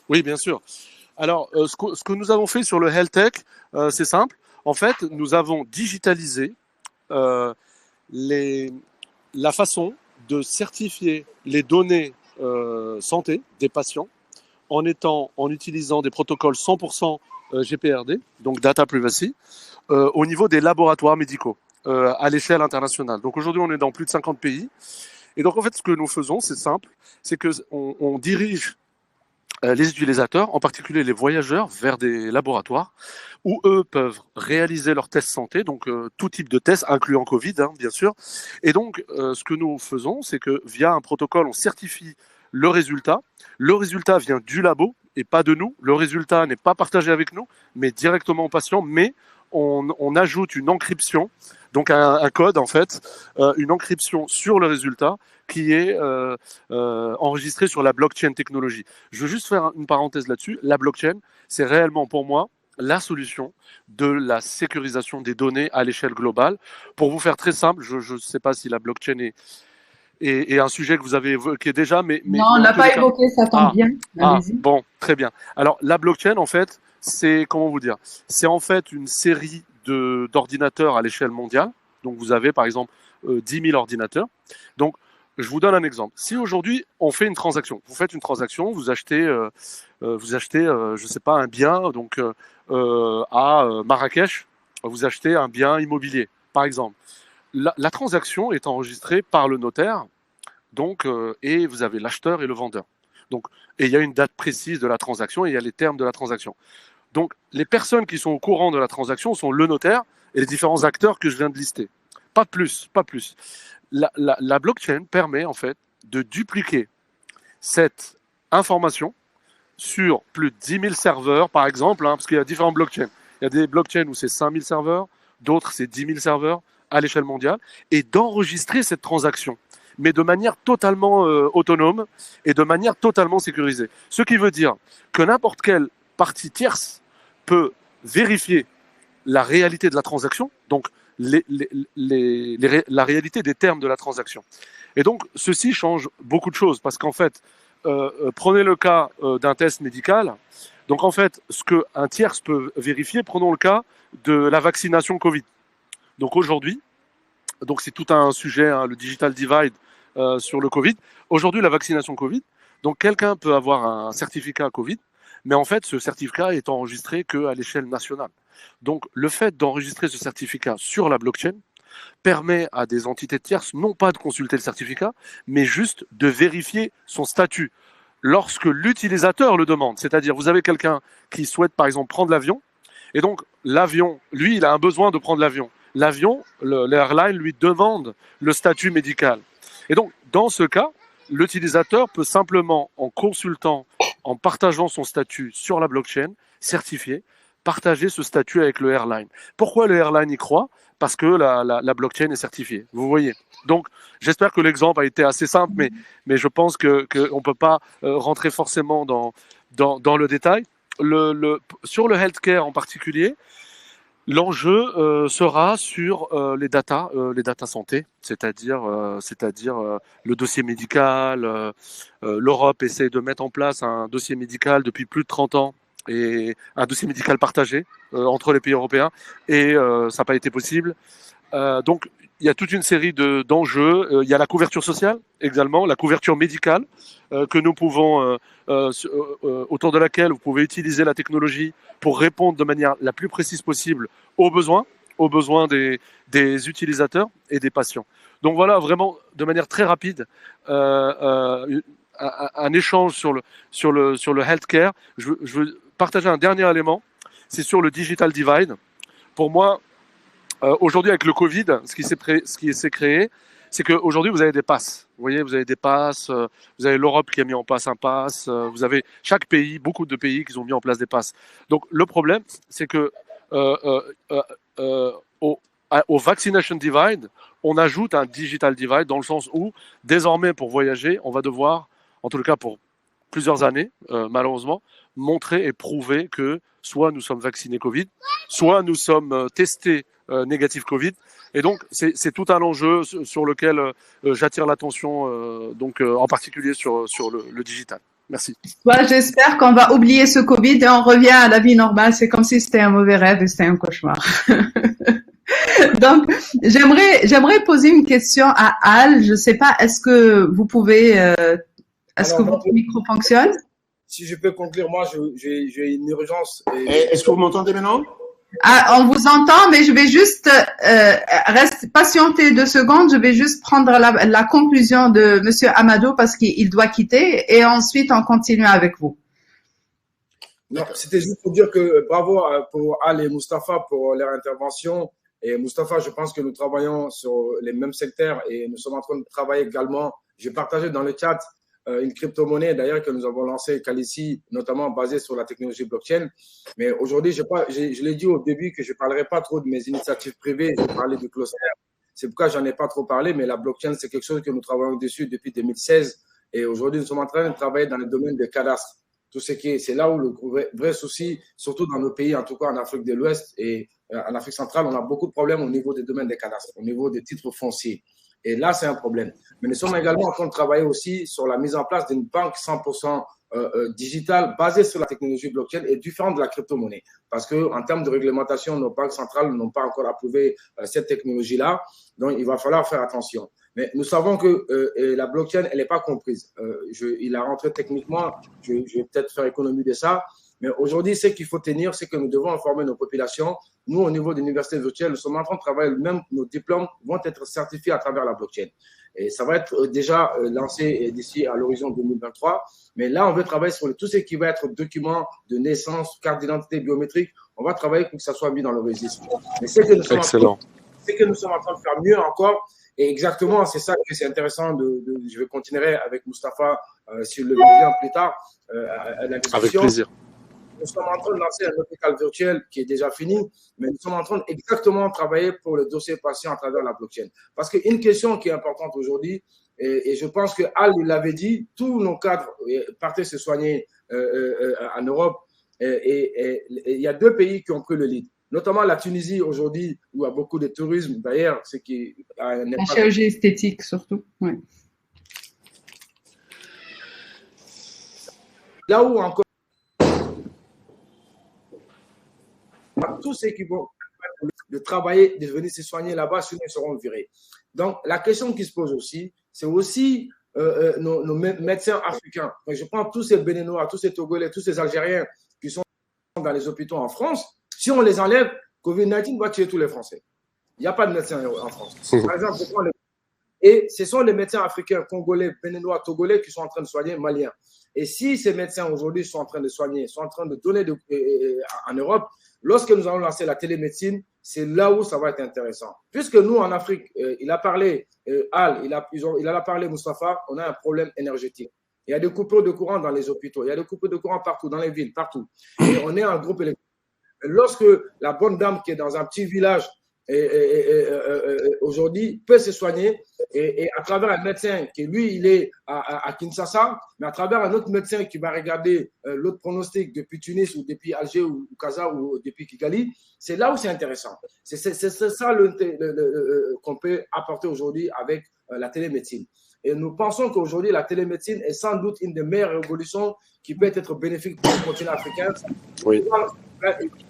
Oui, bien sûr. Alors, ce que nous avons fait sur le health tech, c'est simple. En fait, nous avons digitalisé la façon de certifier les données santé des patients en utilisant des protocoles 100% GPRD, donc Data Privacy, au niveau des laboratoires médicaux à l'échelle internationale. Donc aujourd'hui, on est dans plus de 50 pays. Et donc, en fait, ce que nous faisons, c'est simple, c'est qu'on dirige les utilisateurs, en particulier les voyageurs, vers des laboratoires où eux peuvent réaliser leurs tests santé, donc tout type de tests, incluant Covid, bien sûr. Et donc, ce que nous faisons, c'est que via un protocole, on certifie le résultat. Le résultat vient du labo et pas de nous. Le résultat n'est pas partagé avec nous, mais directement au patient. Mais on ajoute une encryption, donc un code en fait, une encryption sur le résultat qui est enregistré sur la blockchain technologie. Je veux juste faire une parenthèse là-dessus. La blockchain, c'est réellement pour moi la solution de la sécurisation des données à l'échelle globale. Pour vous faire très simple, je ne sais pas si la blockchain est un sujet que vous avez évoqué déjà, mais non, on l'a pas évoqué, ça tombe bien. Bon, très bien. Alors la blockchain, en fait, c'est comment vous dire? C'est en fait une série d'ordinateurs à l'échelle mondiale. Donc vous avez par exemple 10 000 ordinateurs. Donc je vous donne un exemple. Si aujourd'hui on fait une transaction, vous faites une transaction, vous achetez, je sais pas, un bien, donc à Marrakech, vous achetez un bien immobilier, par exemple. La transaction est enregistrée par le notaire, donc et vous avez l'acheteur et le vendeur. Donc, et il y a une date précise de la transaction et il y a les termes de la transaction. Donc, les personnes qui sont au courant de la transaction sont le notaire et les différents acteurs que je viens de lister. Pas plus, pas plus. La blockchain permet en fait de dupliquer cette information sur plus de 10 000 serveurs, par exemple, parce qu'il y a différentes blockchains. Il y a des blockchains où c'est 5 000 serveurs, d'autres c'est 10 000 serveurs à l'échelle mondiale, et d'enregistrer cette transaction, mais de manière totalement autonome et de manière totalement sécurisée. Ce qui veut dire que n'importe quelle partie tierce peut vérifier la réalité de la transaction, donc la réalité des termes de la transaction. Et donc, ceci change beaucoup de choses, parce qu'en fait, prenez le cas d'un test médical. Donc, en fait, ce qu'un tierce peut vérifier, prenons le cas de la vaccination Covid. Donc, aujourd'hui, donc c'est tout un sujet, hein, le digital divide sur le Covid. Aujourd'hui, la vaccination Covid, donc quelqu'un peut avoir un certificat Covid, mais en fait, ce certificat est enregistré qu'à l'échelle nationale. Donc, le fait d'enregistrer ce certificat sur la blockchain permet à des entités tierces non pas de consulter le certificat, mais juste de vérifier son statut lorsque l'utilisateur le demande. C'est-à-dire, vous avez quelqu'un qui souhaite, par exemple, prendre l'avion, et donc l'avion, lui, il a un besoin de prendre l'avion. L'avion, l'airline lui demande le statut médical. Et donc, dans ce cas, l'utilisateur peut simplement, en consultant, en partageant son statut sur la blockchain, certifié, partager ce statut avec le airline. Pourquoi le airline y croit? Parce que la blockchain est certifiée. Vous voyez. Donc, j'espère que l'exemple a été assez simple, mais je pense qu'on ne peut pas rentrer forcément dans le détail. Sur le healthcare en particulier, l'enjeu sera sur les data santé, c'est-à-dire le dossier médical. L'Europe essaie de mettre en place un dossier médical depuis plus de 30 ans et un dossier médical partagé entre les pays européens et ça n'a pas été possible. Donc, il y a toute une série d'enjeux. Il y a la couverture sociale également, la couverture médicale que nous pouvons, autour de laquelle vous pouvez utiliser la technologie pour répondre de manière la plus précise possible aux besoins des utilisateurs et des patients. Donc voilà, vraiment de manière très rapide, un échange sur le healthcare. Je veux partager un dernier élément, c'est sur le digital divide. Pour moi, aujourd'hui, avec le Covid, ce qui s'est créé, c'est qu'aujourd'hui, vous avez des passes. Vous voyez, vous avez des passes. Vous avez l'Europe qui a mis en place un pass. Vous avez chaque pays, beaucoup de pays qui ont mis en place des passes. Donc, le problème, c'est que au vaccination divide, on ajoute un digital divide dans le sens où, désormais, pour voyager, on va devoir, en tout cas pour plusieurs années, malheureusement, montrer et prouver que soit nous sommes vaccinés Covid, soit nous sommes testés négatif Covid. Et donc, c'est tout un enjeu sur lequel j'attire l'attention, en particulier sur le digital. Merci. Ouais, j'espère qu'on va oublier ce Covid et on revient à la vie normale. C'est comme si c'était un mauvais rêve et c'était un cauchemar. Donc, j'aimerais poser une question à Al. Je sais pas, est-ce que vous pouvez, est-ce que votre micro fonctionne? Si je peux conclure, moi, j'ai une urgence. Est-ce que vous m'entendez maintenant? Ah, on vous entend, mais je vais juste patienter 2 secondes. Je vais juste prendre la conclusion de Monsieur Amadou parce qu'il doit quitter et ensuite on continue avec vous. Non, c'était juste pour dire que bravo pour Al et Mustapha pour leur intervention. Et Mustapha, je pense que nous travaillons sur les mêmes secteurs et nous sommes en train de travailler également. J'ai partagé dans le chat une crypto-monnaie d'ailleurs que nous avons lancée, Calici, notamment basée sur la technologie blockchain. Mais aujourd'hui, je l'ai dit au début que je ne parlerai pas trop de mes initiatives privées, je vais parler du cluster. C'est pourquoi je n'en ai pas trop parlé, mais la blockchain, c'est quelque chose que nous travaillons dessus depuis 2016. Et aujourd'hui, nous sommes en train de travailler dans le domaine des cadastres. Tout ce qui est, c'est là où le vrai souci, surtout dans nos pays, en tout cas en Afrique de l'Ouest et en Afrique centrale, on a beaucoup de problèmes au niveau des domaines des cadastres, au niveau des titres fonciers. Et là, c'est un problème. Mais nous sommes également en train de travailler aussi sur la mise en place d'une banque 100% digitale basée sur la technologie blockchain et différente de la crypto-monnaie. Parce qu'en termes de réglementation, nos banques centrales n'ont pas encore approuvé cette technologie-là. Donc, il va falloir faire attention. Mais nous savons que la blockchain, elle n'est pas comprise. Il a rentré techniquement, je vais peut-être faire économie de ça. Mais aujourd'hui, ce qu'il faut tenir, c'est que nous devons informer nos populations. Nous, au niveau de l'université virtuelle, nous sommes en train de travailler, même nos diplômes vont être certifiés à travers la blockchain. Et ça va être déjà lancé d'ici à l'horizon 2023. Mais là, on veut travailler sur tout ce qui va être documents de naissance, carte d'identité biométrique. On va travailler pour que ça soit mis dans le registre. Mais c'est que nous sommes en train de faire mieux encore. Et exactement, c'est ça que c'est intéressant. Je vais continuer avec Moustapha s'il le veut bien plus tard. La discussion. Avec plaisir. Nous sommes en train de lancer un hôpital virtuel qui est déjà fini, mais nous sommes en train exactement de travailler pour le dossier patient à travers la blockchain. Parce qu'une question qui est importante aujourd'hui, et je pense que Al l'avait dit, tous nos cadres partaient se soigner en Europe, et il y a 2 pays qui ont pris le lead. Notamment la Tunisie aujourd'hui, où il y a beaucoup de tourisme. D'ailleurs, ce qui la chirurgie esthétique surtout. Ouais. Là où encore tous ceux qui vont de travailler, de venir se soigner là-bas, sinon ils seront virés. Donc la question qui se pose aussi, c'est aussi nos médecins africains. Donc, je prends tous ces Béninois, tous ces Togolais, tous ces Algériens qui sont dans les hôpitaux en France. Si on les enlève, Covid-19 va tuer tous les Français. Il n'y a pas de médecins en France. Par exemple, et ce sont les médecins africains, congolais, béninois, togolais qui sont en train de soigner maliens. Et si ces médecins aujourd'hui sont en train de soigner, sont en train de donner en Europe, lorsque nous allons lancer la télémédecine, c'est là où ça va être intéressant. Puisque nous, en Afrique, il a parlé, Al, il a parlé, Moustapha, on a un problème énergétique. Il y a des coupures de courant dans les hôpitaux, il y a des coupures de courant partout, dans les villes, partout. Et on est un groupe électrique. Lorsque la bonne dame qui est dans un petit village aujourd'hui peut se soigner et à travers un médecin qui, lui, il est à Kinshasa, mais à travers un autre médecin qui va regarder l'autre pronostic depuis Tunis ou depuis Alger ou Casa ou depuis Kigali, c'est là où c'est intéressant. C'est ça qu'on peut apporter aujourd'hui avec la télémédecine. Et nous pensons qu'aujourd'hui, la télémédecine est sans doute une des meilleures révolutions qui peut être bénéfique pour le continent africain. Oui.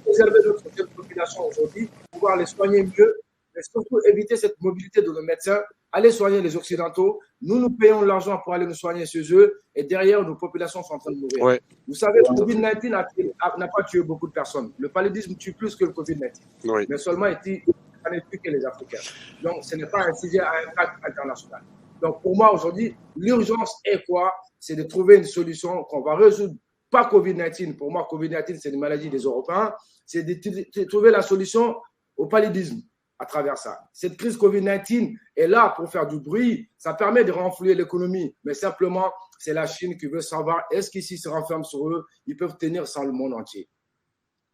Préserver notre population aujourd'hui, pouvoir les soigner mieux, mais surtout éviter cette mobilité de nos médecins, aller soigner les Occidentaux. Nous payons l'argent pour aller nous soigner chez eux et derrière, nos populations sont en train de mourir. Ouais. Vous savez, le Covid-19 n'a pas tué beaucoup de personnes. Le paludisme tue plus que le Covid-19, Oui. mais seulement il tue plus que les Africains. Donc, ce n'est pas un sujet à impact international. Donc, pour moi, aujourd'hui, l'urgence est quoi? C'est de trouver une solution qu'on va résoudre. Pas Covid-19. Pour moi, Covid-19, c'est une maladie des Européens. C'est de trouver la solution au paludisme à travers ça. Cette crise Covid-19 est là pour faire du bruit. Ça permet de renflouer l'économie. Mais simplement, c'est la Chine qui veut savoir est-ce qu'ici se renferment sur eux, ils peuvent tenir sans le monde entier.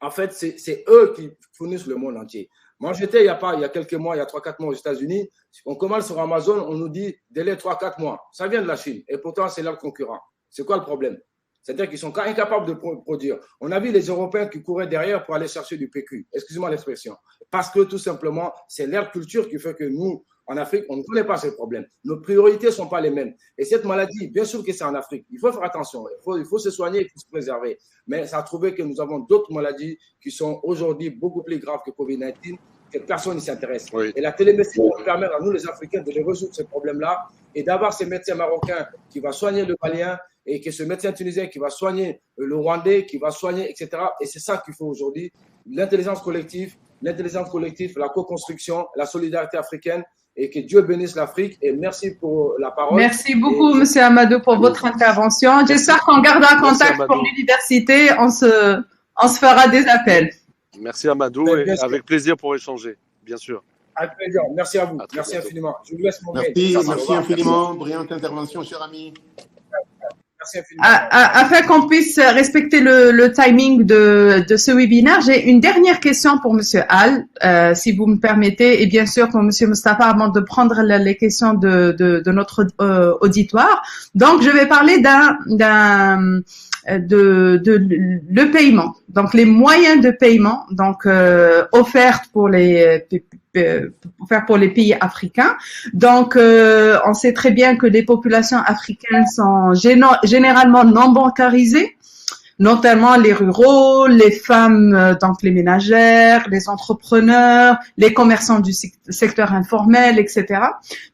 En fait, c'est eux qui fournissent le monde entier. Moi, j'étais il y a quelques mois, il y a 3-4 mois aux États-Unis. On commande sur Amazon, on nous dit délai 3-4 mois. Ça vient de la Chine. Et pourtant, c'est leur concurrent. C'est quoi le problème? C'est-à-dire qu'ils sont incapables de produire. On a vu les Européens qui couraient derrière pour aller chercher du PQ. Excusez-moi l'expression. Parce que tout simplement, c'est leur culture qui fait que nous, en Afrique, on ne connaît pas ces problèmes. Nos priorités ne sont pas les mêmes. Et cette maladie, bien sûr que c'est en Afrique. Il faut faire attention. Il faut se soigner, il faut se préserver. Mais ça a trouvé que nous avons d'autres maladies qui sont aujourd'hui beaucoup plus graves que Covid-19, que personne ne s'intéresse. Oui. Et la télémédecine va permettre à nous, les Africains, de les résoudre ces problèmes-là et d'avoir ces médecins marocains qui vont soigner le Malien et que ce médecin tunisien qui va soigner le Rwandais, qui va soigner, etc. Et c'est ça qu'il faut aujourd'hui. L'intelligence collective, la co-construction, la solidarité africaine. Et que Dieu bénisse l'Afrique. Et merci pour la parole. Merci beaucoup, M. Amadou, pour votre intervention. J'espère qu'on gardera contact pour l'université. On se fera des appels. Merci Amadou, et avec plaisir pour échanger, bien sûr. Avec plaisir. Merci à vous. Merci infiniment. Je vous laisse mon mail. Merci infiniment. Brillante intervention, cher ami. Merci infiniment. Afin qu'on puisse respecter le timing de ce webinaire, j'ai une dernière question pour Monsieur Al, si vous me permettez, et bien sûr pour Monsieur Mustapha avant de prendre les questions de notre auditoire. Donc, je vais parler le paiement. Donc, les moyens de paiement, donc offerts pour les pays africains. Donc, on sait très bien que les populations africaines sont généralement non bancarisées, notamment les ruraux, les femmes, donc les ménagères, les entrepreneurs, les commerçants du secteur informel, etc.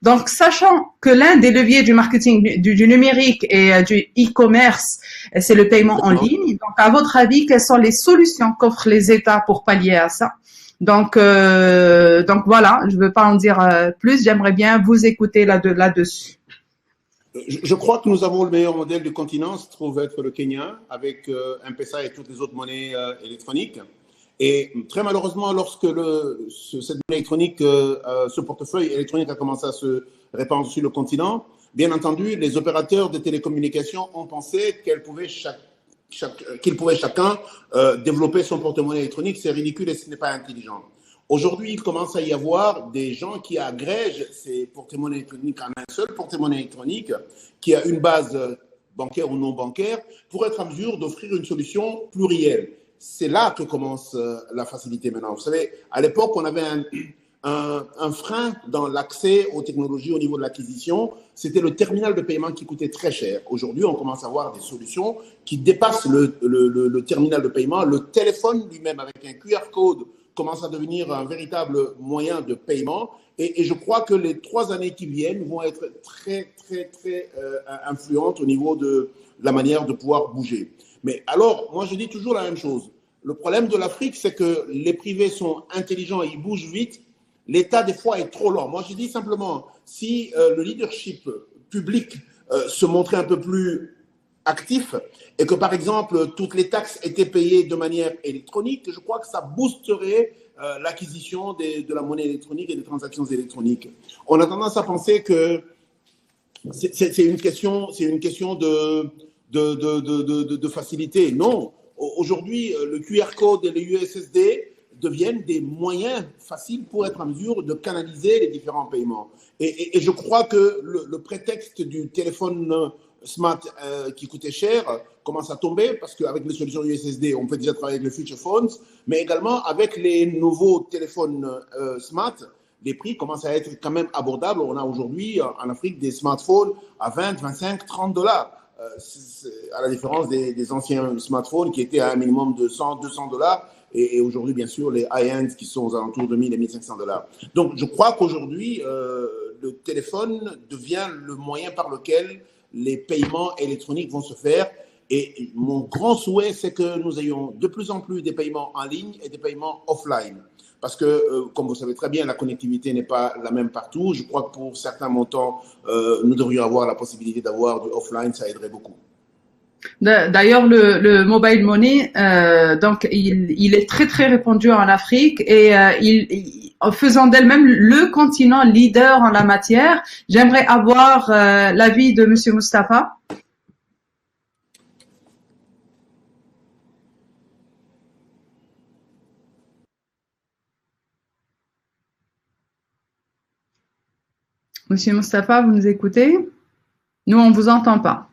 Donc, sachant que l'un des leviers du marketing du numérique et du e-commerce, c'est le paiement en ligne. Donc, à votre avis, quelles sont les solutions qu'offrent les États pour pallier à ça? Donc voilà, je ne veux pas en dire plus. J'aimerais bien vous écouter là-dessus. Je crois que nous avons le meilleur modèle du continent, se trouve être le Kenya, avec M-Pesa et toutes les autres monnaies électroniques. Et très malheureusement, lorsque cette monnaie électronique, ce portefeuille électronique a commencé à se répandre sur le continent, bien entendu, les opérateurs de télécommunications ont pensé qu'ils pouvaient chacun développer son porte-monnaie électronique. C'est ridicule et ce n'est pas intelligent. Aujourd'hui, il commence à y avoir des gens qui agrègent ces porte-monnaies électroniques en un seul porte-monnaie électronique qui a une base bancaire ou non bancaire pour être en mesure d'offrir une solution plurielle. C'est là que commence la facilité maintenant. Vous savez, à l'époque, on avait un frein dans l'accès aux technologies au niveau de l'acquisition, c'était le terminal de paiement qui coûtait très cher. Aujourd'hui, on commence à avoir des solutions qui dépassent le terminal de paiement. Le téléphone lui-même, avec un QR code, commence à devenir un véritable moyen de paiement. Et je crois que les 3 années qui viennent vont être très, très, très influentes au niveau de la manière de pouvoir bouger. Mais alors, moi, je dis toujours la même chose. Le problème de l'Afrique, c'est que les privés sont intelligents et ils bougent vite. L'État, des fois, est trop lent. Moi, je dis simplement, si le leadership public se montrait un peu plus actif et que, par exemple, toutes les taxes étaient payées de manière électronique, je crois que ça boosterait l'acquisition de la monnaie électronique et des transactions électroniques. On a tendance à penser que c'est une question de facilité. Non. Aujourd'hui, le QR code et les USSD deviennent des moyens faciles pour être en mesure de canaliser les différents paiements. Et je crois que le prétexte du téléphone smart qui coûtait cher commence à tomber parce qu'avec les solutions USSD, on peut déjà travailler avec les Future Phones, mais également avec les nouveaux téléphones smart, les prix commencent à être quand même abordables. On a aujourd'hui en Afrique des smartphones à 20, 25, 30 dollars. À la différence des anciens smartphones qui étaient à un minimum de 100, 200 dollars. Et aujourd'hui, bien sûr, les high-end qui sont aux alentours de 1000 et 1500 dollars. Donc, je crois qu'aujourd'hui, le téléphone devient le moyen par lequel les paiements électroniques vont se faire. Et mon grand souhait, c'est que nous ayons de plus en plus des paiements en ligne et des paiements offline. Parce que, comme vous savez très bien, la connectivité n'est pas la même partout. Je crois que pour certains montants, nous devrions avoir la possibilité d'avoir du offline, ça aiderait beaucoup. D'ailleurs, le mobile money, donc il est très très répandu en Afrique et en faisant d'elle-même le continent leader en la matière. J'aimerais avoir l'avis de Monsieur Mustapha. Monsieur Mustapha, vous nous écoutez? Nous, on vous entend pas.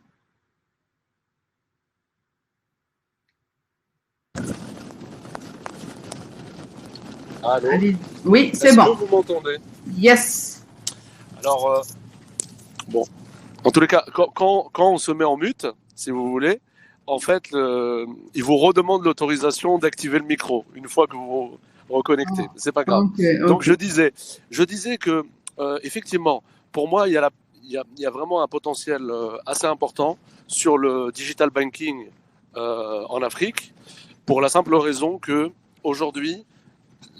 Allô? Oui, c'est bon. Est-ce que vous m'entendez? Yes. Alors, bon, en tous les cas, quand on se met en mute, si vous voulez, en fait, il vous redemande l'autorisation d'activer le micro une fois que vous vous reconnectez. C'est pas grave. Okay. Donc, je disais que, effectivement, pour moi, il y a vraiment un potentiel assez important sur le digital banking en Afrique, pour la simple raison que aujourd'hui,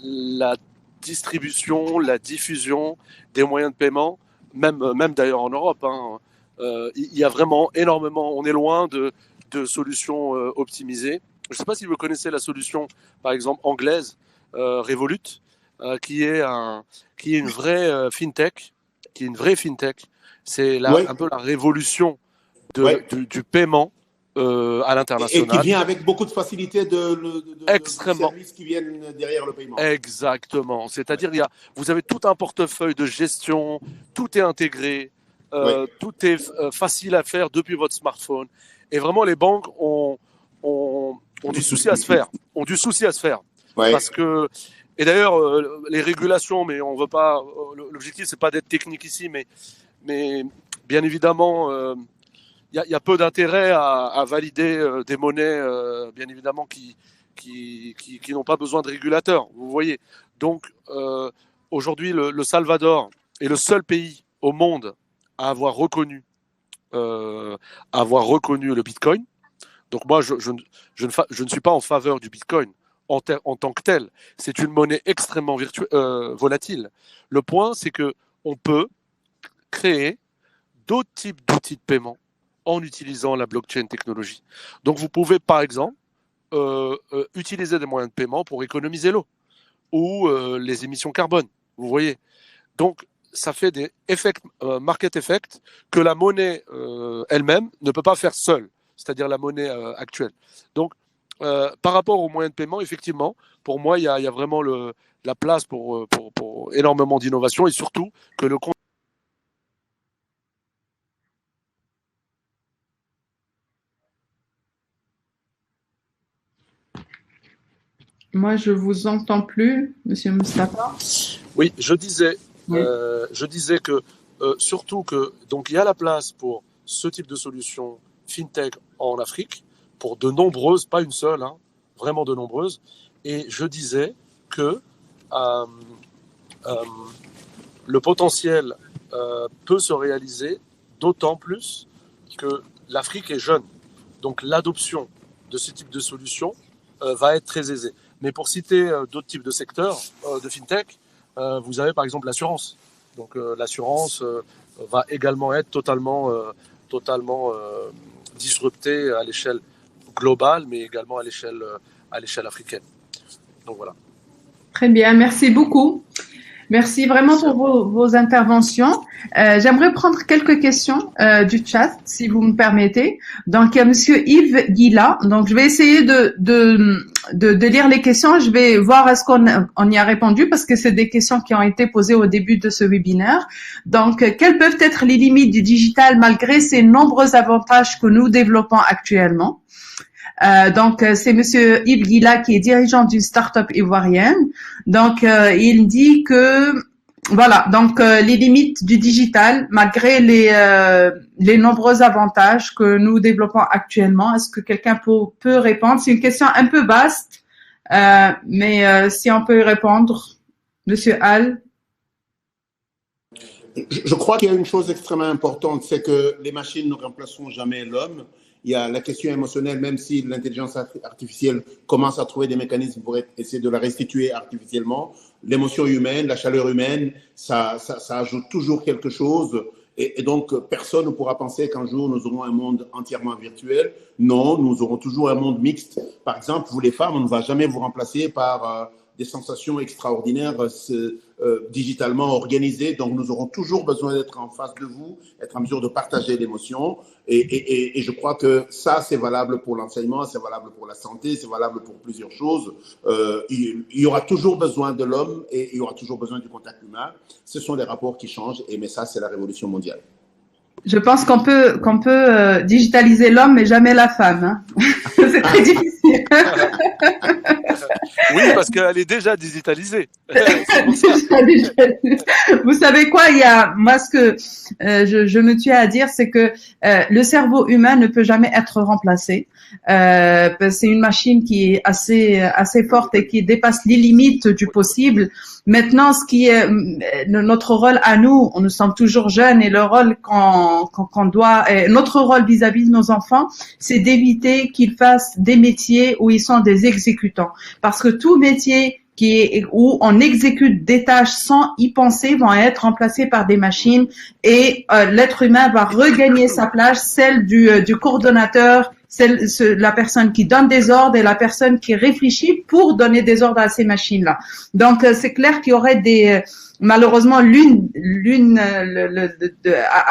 la distribution, la diffusion des moyens de paiement, même d'ailleurs en Europe, il y a vraiment énormément, on est loin de solutions optimisées. Je ne sais pas si vous connaissez la solution, par exemple, anglaise, Revolut, qui est une vraie fintech, C'est un peu la révolution du paiement à l'international. Et qui vient avec beaucoup de facilité Extrêmement. de services qui viennent derrière le paiement. Exactement. C'est-à-dire, vous avez tout un portefeuille de gestion, tout est intégré, tout est facile à faire depuis votre smartphone. Et vraiment, les banques ont du souci à se faire. Ouais. Parce que, et d'ailleurs, les régulations, mais on veut pas. L'objectif, c'est pas d'être technique ici, mais bien évidemment. Il y a peu d'intérêt à valider des monnaies, bien évidemment, qui n'ont pas besoin de régulateurs, vous voyez. Donc, aujourd'hui, le Salvador est le seul pays au monde à avoir reconnu le Bitcoin. Donc, moi, je ne suis pas en faveur du Bitcoin en tant que tel. C'est une monnaie extrêmement volatile. Le point, c'est qu'on peut créer d'autres types d'outils de paiement en utilisant la blockchain technologie. Donc, vous pouvez, par exemple, utiliser des moyens de paiement pour économiser l'eau ou les émissions carbone. Vous voyez. Donc, ça fait des market effects que la monnaie elle-même ne peut pas faire seule, c'est-à-dire la monnaie actuelle. Donc, par rapport aux moyens de paiement, effectivement, pour moi, il y a vraiment la place pour énormément d'innovation et surtout que le Moi, je vous entends plus, Monsieur Moustapha. Oui, je disais que surtout que donc il y a la place pour ce type de solution fintech en Afrique pour de nombreuses, pas une seule, vraiment de nombreuses. Et je disais que le potentiel peut se réaliser d'autant plus que l'Afrique est jeune. Donc l'adoption de ce type de solution va être très aisée. Mais pour citer d'autres types de secteurs de fintech, vous avez par exemple l'assurance. Donc l'assurance va également être totalement disruptée à l'échelle globale, mais également à l'échelle africaine. Donc voilà. Très bien, merci beaucoup. Merci vraiment pour vos interventions. J'aimerais prendre quelques questions du chat, si vous me permettez. Donc, il y a Monsieur Yves Guilla. Donc, je vais essayer de lire les questions. Je vais voir est-ce qu'on y a répondu parce que c'est des questions qui ont été posées au début de ce webinaire. Donc, quelles peuvent être les limites du digital malgré ces nombreux avantages que nous développons actuellement? Donc, c'est Monsieur Yves Guilla qui est dirigeant d'une start-up ivoirienne. Donc, il dit que, voilà, donc les limites du digital, malgré les nombreux avantages que nous développons actuellement. Est-ce que quelqu'un peut répondre? C'est une question un peu vaste, mais si on peut y répondre, Monsieur Al. Je crois qu'il y a une chose extrêmement importante, c'est que les machines ne remplaceront jamais l'homme. Il y a la question émotionnelle, même si l'intelligence artificielle commence à trouver des mécanismes pour essayer de la restituer artificiellement. L'émotion humaine, la chaleur humaine, ça ajoute toujours quelque chose. Et donc, personne ne pourra penser qu'un jour, nous aurons un monde entièrement virtuel. Non, nous aurons toujours un monde mixte. Par exemple, vous les femmes, on ne va jamais vous remplacer par des sensations extraordinaires digitalement organisées. Donc, nous aurons toujours besoin d'être en face de vous, être en mesure de partager l'émotion. Et je crois que ça, c'est valable pour l'enseignement, c'est valable pour la santé, c'est valable pour plusieurs choses. Il y aura toujours besoin de l'homme et il y aura toujours besoin du contact humain. Ce sont les rapports qui changent, mais ça, c'est la révolution mondiale. Je pense qu'on peut digitaliser l'homme, mais jamais la femme. Hein. C'est très difficile. Oui, parce qu'elle est déjà digitalisée. Vous savez quoi, moi ce que je me tue à dire, c'est que le cerveau humain ne peut jamais être remplacé. C'est une machine qui est assez forte et qui dépasse les limites du possible. Maintenant, ce qui est notre rôle à nous sommes toujours jeunes et le rôle notre rôle vis-à-vis de nos enfants, c'est d'éviter qu'ils fassent des métiers où ils sont des exécutants. Parce que tout métier où on exécute des tâches sans y penser vont être remplacés par des machines et l'être humain va regagner sa place, celle du coordonnateur, la personne qui donne des ordres et la personne qui réfléchit pour donner des ordres à ces machines-là. Donc, c'est clair qu'il y aurait malheureusement, à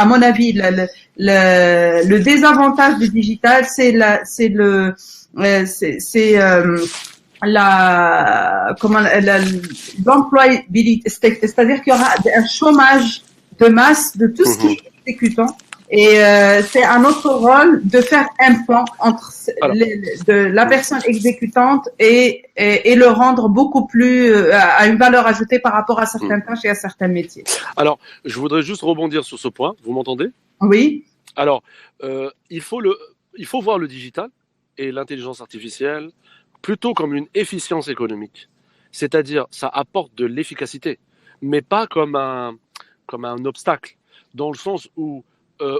mon avis, le désavantage du digital, c'est l'employabilité, c'est-à-dire qu'il y aura un chômage de masse de tout ce qui est exécutant. Et c'est un autre rôle de faire un plan entre la personne exécutante et le rendre beaucoup plus à une valeur ajoutée par rapport à certaines tâches et à certains métiers. Alors, je voudrais juste rebondir sur ce point. Vous m'entendez? Oui. Alors, il faut voir le digital et l'intelligence artificielle plutôt comme une efficience économique. C'est-à-dire, ça apporte de l'efficacité, mais pas comme un obstacle, dans le sens où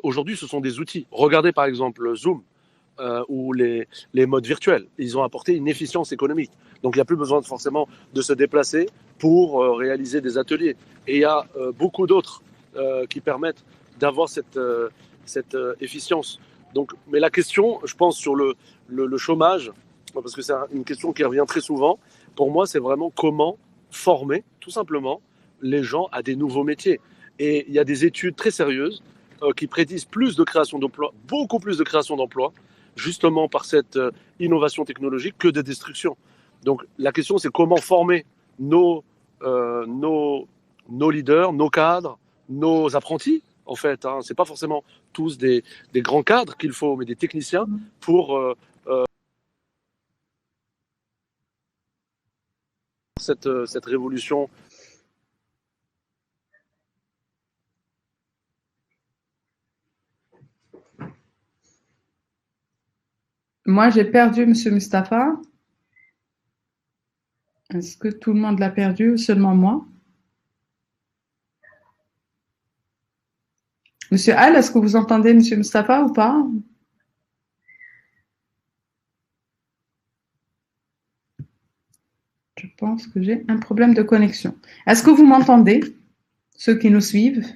aujourd'hui, ce sont des outils. Regardez par exemple Zoom ou les modes virtuels. Ils ont apporté une efficience économique. Donc, il n'y a plus besoin forcément de se déplacer pour réaliser des ateliers. Et il y a beaucoup d'autres qui permettent d'avoir cette efficience. Donc, mais la question, je pense, sur le chômage, parce que c'est une question qui revient très souvent, pour moi, c'est vraiment comment former, tout simplement, les gens à des nouveaux métiers. Et il y a des études très sérieuses qui prédisent plus de création d'emplois, beaucoup plus de création d'emplois, justement par cette innovation technologique que de destruction. Donc la question, c'est comment former nos leaders, nos cadres, nos apprentis, en fait. Hein. Ce n'est pas forcément tous des grands cadres qu'il faut, mais des techniciens pour cette révolution. Moi, j'ai perdu Monsieur Mustapha. Est-ce que tout le monde l'a perdu ou seulement moi? Monsieur Al, est-ce que vous entendez Monsieur Mustapha ou pas? Je pense que j'ai un problème de connexion. Est-ce que vous m'entendez, ceux qui nous suivent?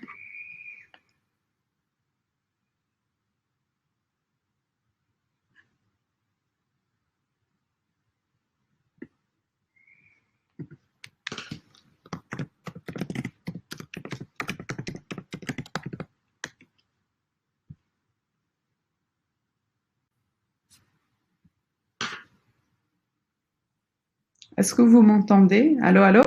Est-ce que vous m'entendez? Allô, allô?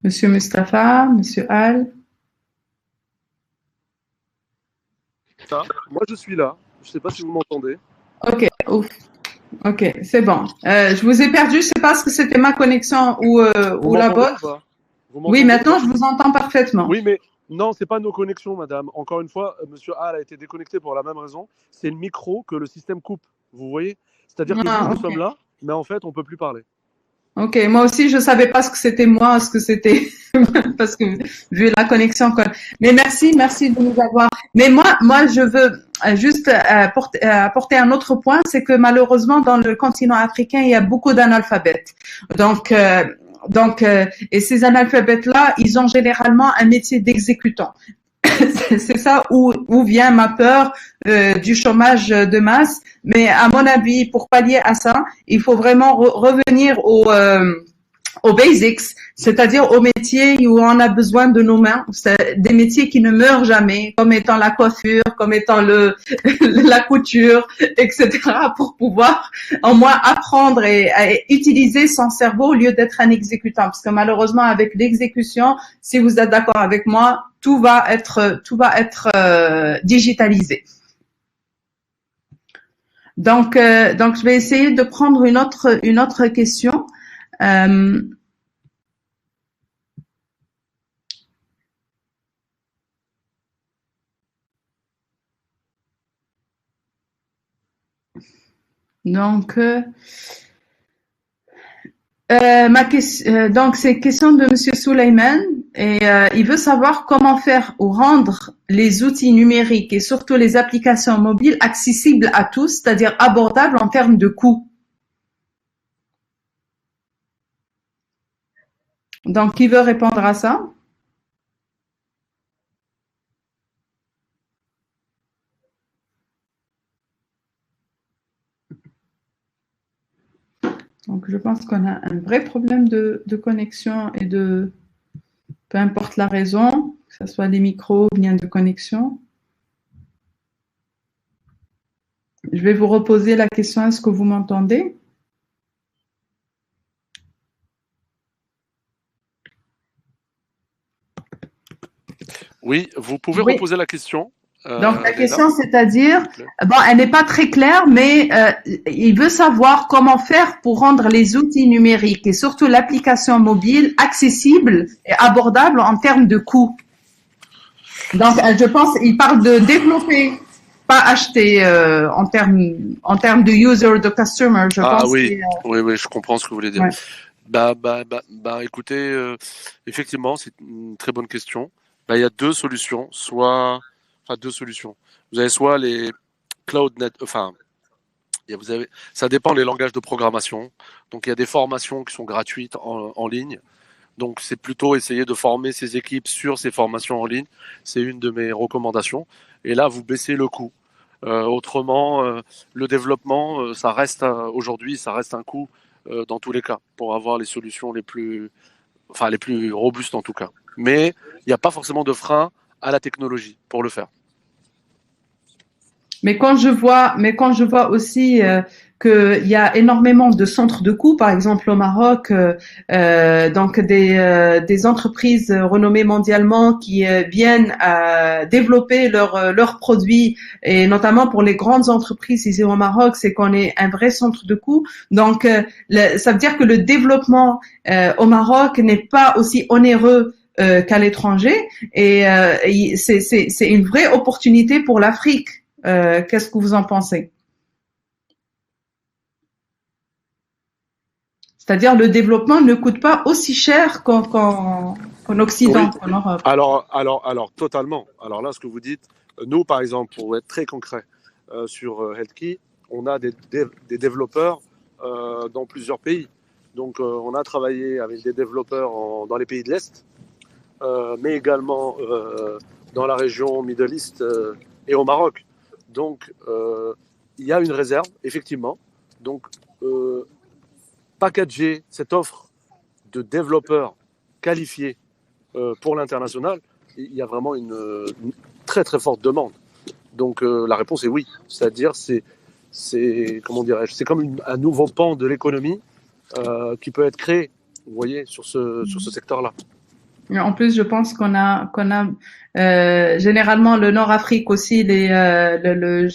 Monsieur Mustapha, Monsieur Al? Moi, je suis là. Je ne sais pas si vous m'entendez. Ok, ouf. Ok, c'est bon. Je vous ai perdu. Je ne sais pas si c'était ma connexion ou la vôtre. Oui, maintenant, je vous entends parfaitement. Oui, mais non, ce n'est pas nos connexions, madame. Encore une fois, Monsieur Al a été déconnecté pour la même raison. C'est le micro que le système coupe. Vous voyez? C'est-à-dire que nous sommes là, mais en fait, on ne peut plus parler. Ok, moi aussi, je ne savais pas ce que c'était moi, ce que c'était, parce que vu la connexion. Mais merci de nous avoir. Mais moi, je veux juste apporter un autre point, c'est que malheureusement, dans le continent africain, il y a beaucoup d'analphabètes. Donc, et ces analphabètes-là, ils ont généralement un métier d'exécutant. C'est ça où vient ma peur du chômage de masse. Mais à mon avis, pour pallier à ça, il faut vraiment revenir aux basics, c'est-à-dire aux métiers où on a besoin de nos mains, des métiers qui ne meurent jamais, comme étant la coiffure, comme étant la couture, etc., pour pouvoir au moins apprendre et utiliser son cerveau au lieu d'être un exécutant. Parce que malheureusement, avec l'exécution, si vous êtes d'accord avec moi, tout va être digitalisé. Donc, je vais essayer de prendre une autre question. Donc, donc c'est question de Monsieur Souleyman et il veut savoir comment faire ou rendre les outils numériques et surtout les applications mobiles accessibles à tous, c'est-à-dire abordables en termes de coûts. Donc, qui veut répondre à ça? Donc, je pense qu'on a un vrai problème de connexion et de, peu importe la raison, que ce soit les micros, bien de connexion. Je vais vous reposer la question, est-ce que vous m'entendez? Oui, vous pouvez reposer la question. Donc, la question, c'est-à-dire, bon, elle n'est pas très claire, mais il veut savoir comment faire pour rendre les outils numériques et surtout l'application mobile accessibles et abordables en termes de coûts. Donc, je pense, il parle de développer, pas acheter en termes de user, de customer. Je pense oui, oui, je comprends ce que vous voulez dire. Ouais. Écoutez, effectivement, c'est une très bonne question. Il y a deux solutions, deux solutions. Vous avez soit les CloudNet, ça dépend des langages de programmation. Donc il y a des formations qui sont gratuites en ligne. Donc c'est plutôt essayer de former ces équipes sur ces formations en ligne. C'est une de mes recommandations. Et là, vous baissez le coût. Autrement, le développement, aujourd'hui, ça reste un coût dans tous les cas pour avoir les solutions les plus robustes en tout cas. Mais il n'y a pas forcément de frein à la technologie pour le faire. Mais quand je vois aussi qu'il y a énormément de centres de coûts, par exemple au Maroc, donc des entreprises renommées mondialement qui viennent à développer leurs produits, et notamment pour les grandes entreprises ici au Maroc, c'est qu'on est un vrai centre de coûts. Donc ça veut dire que le développement au Maroc n'est pas aussi onéreux qu'à l'étranger, et c'est une vraie opportunité pour l'Afrique. Qu'est-ce que vous en pensez? C'est-à-dire le développement ne coûte pas aussi cher qu'en Occident, oui. qu'en Europe. Alors, totalement. Alors là, ce que vous dites, nous, par exemple, pour être très concret sur HealthKey, on a des développeurs dans plusieurs pays. Donc, on a travaillé avec des développeurs dans les pays de l'Est, mais également dans la région Middle East et au Maroc. Donc, il y a une réserve, effectivement. Donc, packager cette offre de développeurs qualifiés pour l'international, il y a vraiment une très très forte demande. Donc, la réponse est oui. C'est-à-dire, c'est comme un nouveau pan de l'économie qui peut être créé, vous voyez, sur ce secteur-là. En plus, je pense qu'on a généralement le Nord-Afrique aussi, le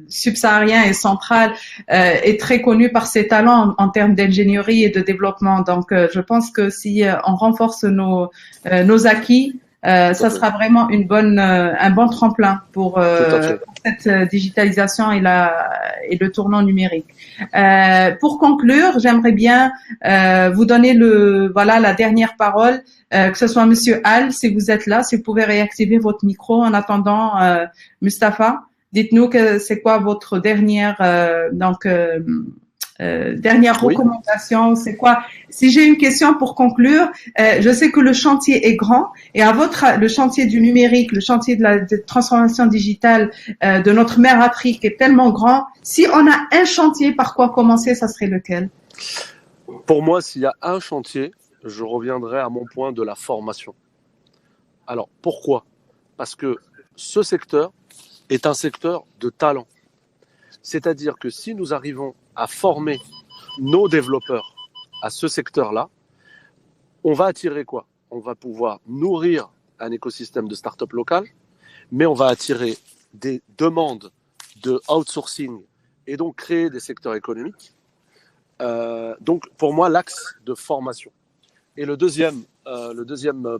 subsaharien et central est très connu par ses talents en termes d'ingénierie et de développement. Donc, je pense que si on renforce nos acquis, ça sera vraiment un bon tremplin pour cette digitalisation et le tournant numérique. Pour conclure, j'aimerais bien vous donner la dernière parole, que ce soit Monsieur Al, si vous êtes là, si vous pouvez réactiver votre micro. En attendant, Mustapha, dites-nous que c'est quoi votre dernière recommandation, c'est quoi? Si j'ai une question pour conclure, je sais que le chantier est grand, et le chantier du numérique, le chantier de la transformation digitale de notre mère Afrique est tellement grand. Si on a un chantier, par quoi commencer, ça serait lequel? Pour moi, s'il y a un chantier, je reviendrai à mon point de la formation. Alors, pourquoi? Parce que ce secteur est un secteur de talent. C'est-à-dire que si nous arrivons à former nos développeurs à ce secteur-là, on va attirer quoi? On va pouvoir nourrir un écosystème de start-up local, mais on va attirer des demandes de outsourcing et donc créer des secteurs économiques. Donc, pour moi, l'axe de formation. Et le deuxième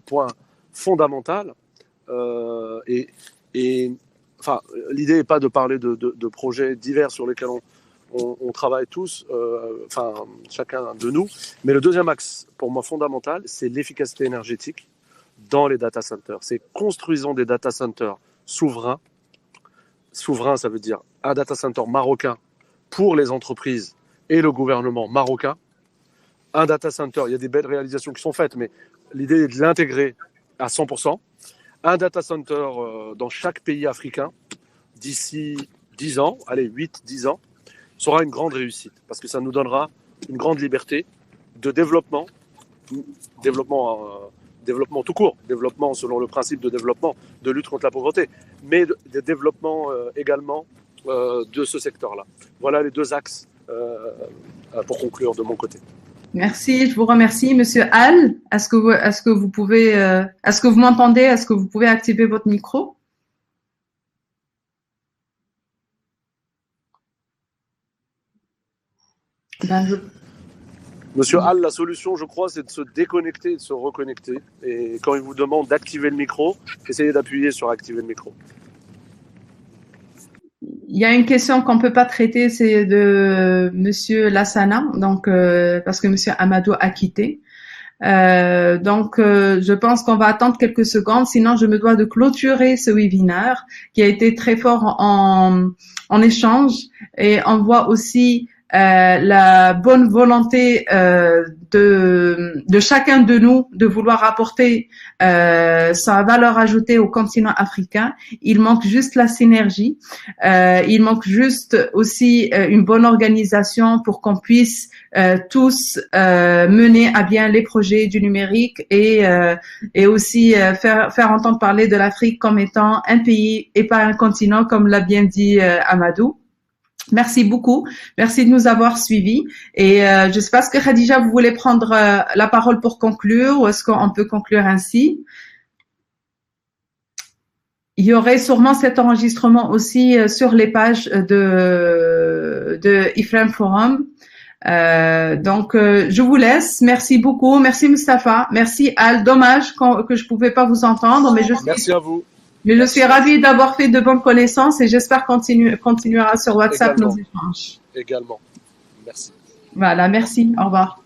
point fondamental, l'idée n'est pas de parler de projets divers sur lesquels on travaille tous, chacun de nous, mais le deuxième axe, pour moi, fondamental, c'est l'efficacité énergétique dans les data centers. C'est construisons des data centers souverains. Souverain, ça veut dire un data center marocain pour les entreprises et le gouvernement marocain. Un data center, il y a des belles réalisations qui sont faites, mais l'idée est de l'intégrer à 100%. Un data center dans chaque pays africain d'ici 10 ans, allez, 8-10 ans, sera une grande réussite parce que ça nous donnera une grande liberté de développement, développement tout court, développement selon le principe de développement, de lutte contre la pauvreté, mais de développement également de ce secteur-là. Voilà les deux axes pour conclure de mon côté. Merci, je vous remercie. Monsieur Al, est-ce que vous m'entendez? Est-ce que vous pouvez activer votre micro? Monsieur Al, la solution, je crois, c'est de se déconnecter et de se reconnecter. Et quand il vous demande d'activer le micro, essayez d'appuyer sur activer le micro. Il y a une question qu'on peut pas traiter, c'est de Monsieur Lassana, donc parce que Monsieur Amadou a quitté. Je pense qu'on va attendre quelques secondes, sinon je me dois de clôturer ce webinaire qui a été très fort en échange, et on voit aussi la bonne volonté de chacun de nous de vouloir apporter sa valeur ajoutée au continent africain. Il manque juste la synergie, il manque juste aussi une bonne organisation pour qu'on puisse tous mener à bien les projets du numérique et aussi faire entendre parler de l'Afrique comme étant un pays et pas un continent, comme l'a bien dit Amadou. Merci beaucoup. Merci de nous avoir suivis. Et je sais pas, est-ce que Khadija, vous voulez prendre la parole pour conclure, ou est-ce qu'on peut conclure ainsi? Il y aurait sûrement cet enregistrement aussi sur les pages de Iframe Forum. Je vous laisse. Merci beaucoup. Merci Mustapha. Merci Al. Dommage que je pouvais pas vous entendre, mais merci à vous. Mais je suis ravie d'avoir fait de bonnes connaissances et j'espère continuera sur WhatsApp nos échanges. Également. Merci. Voilà, merci. Au revoir.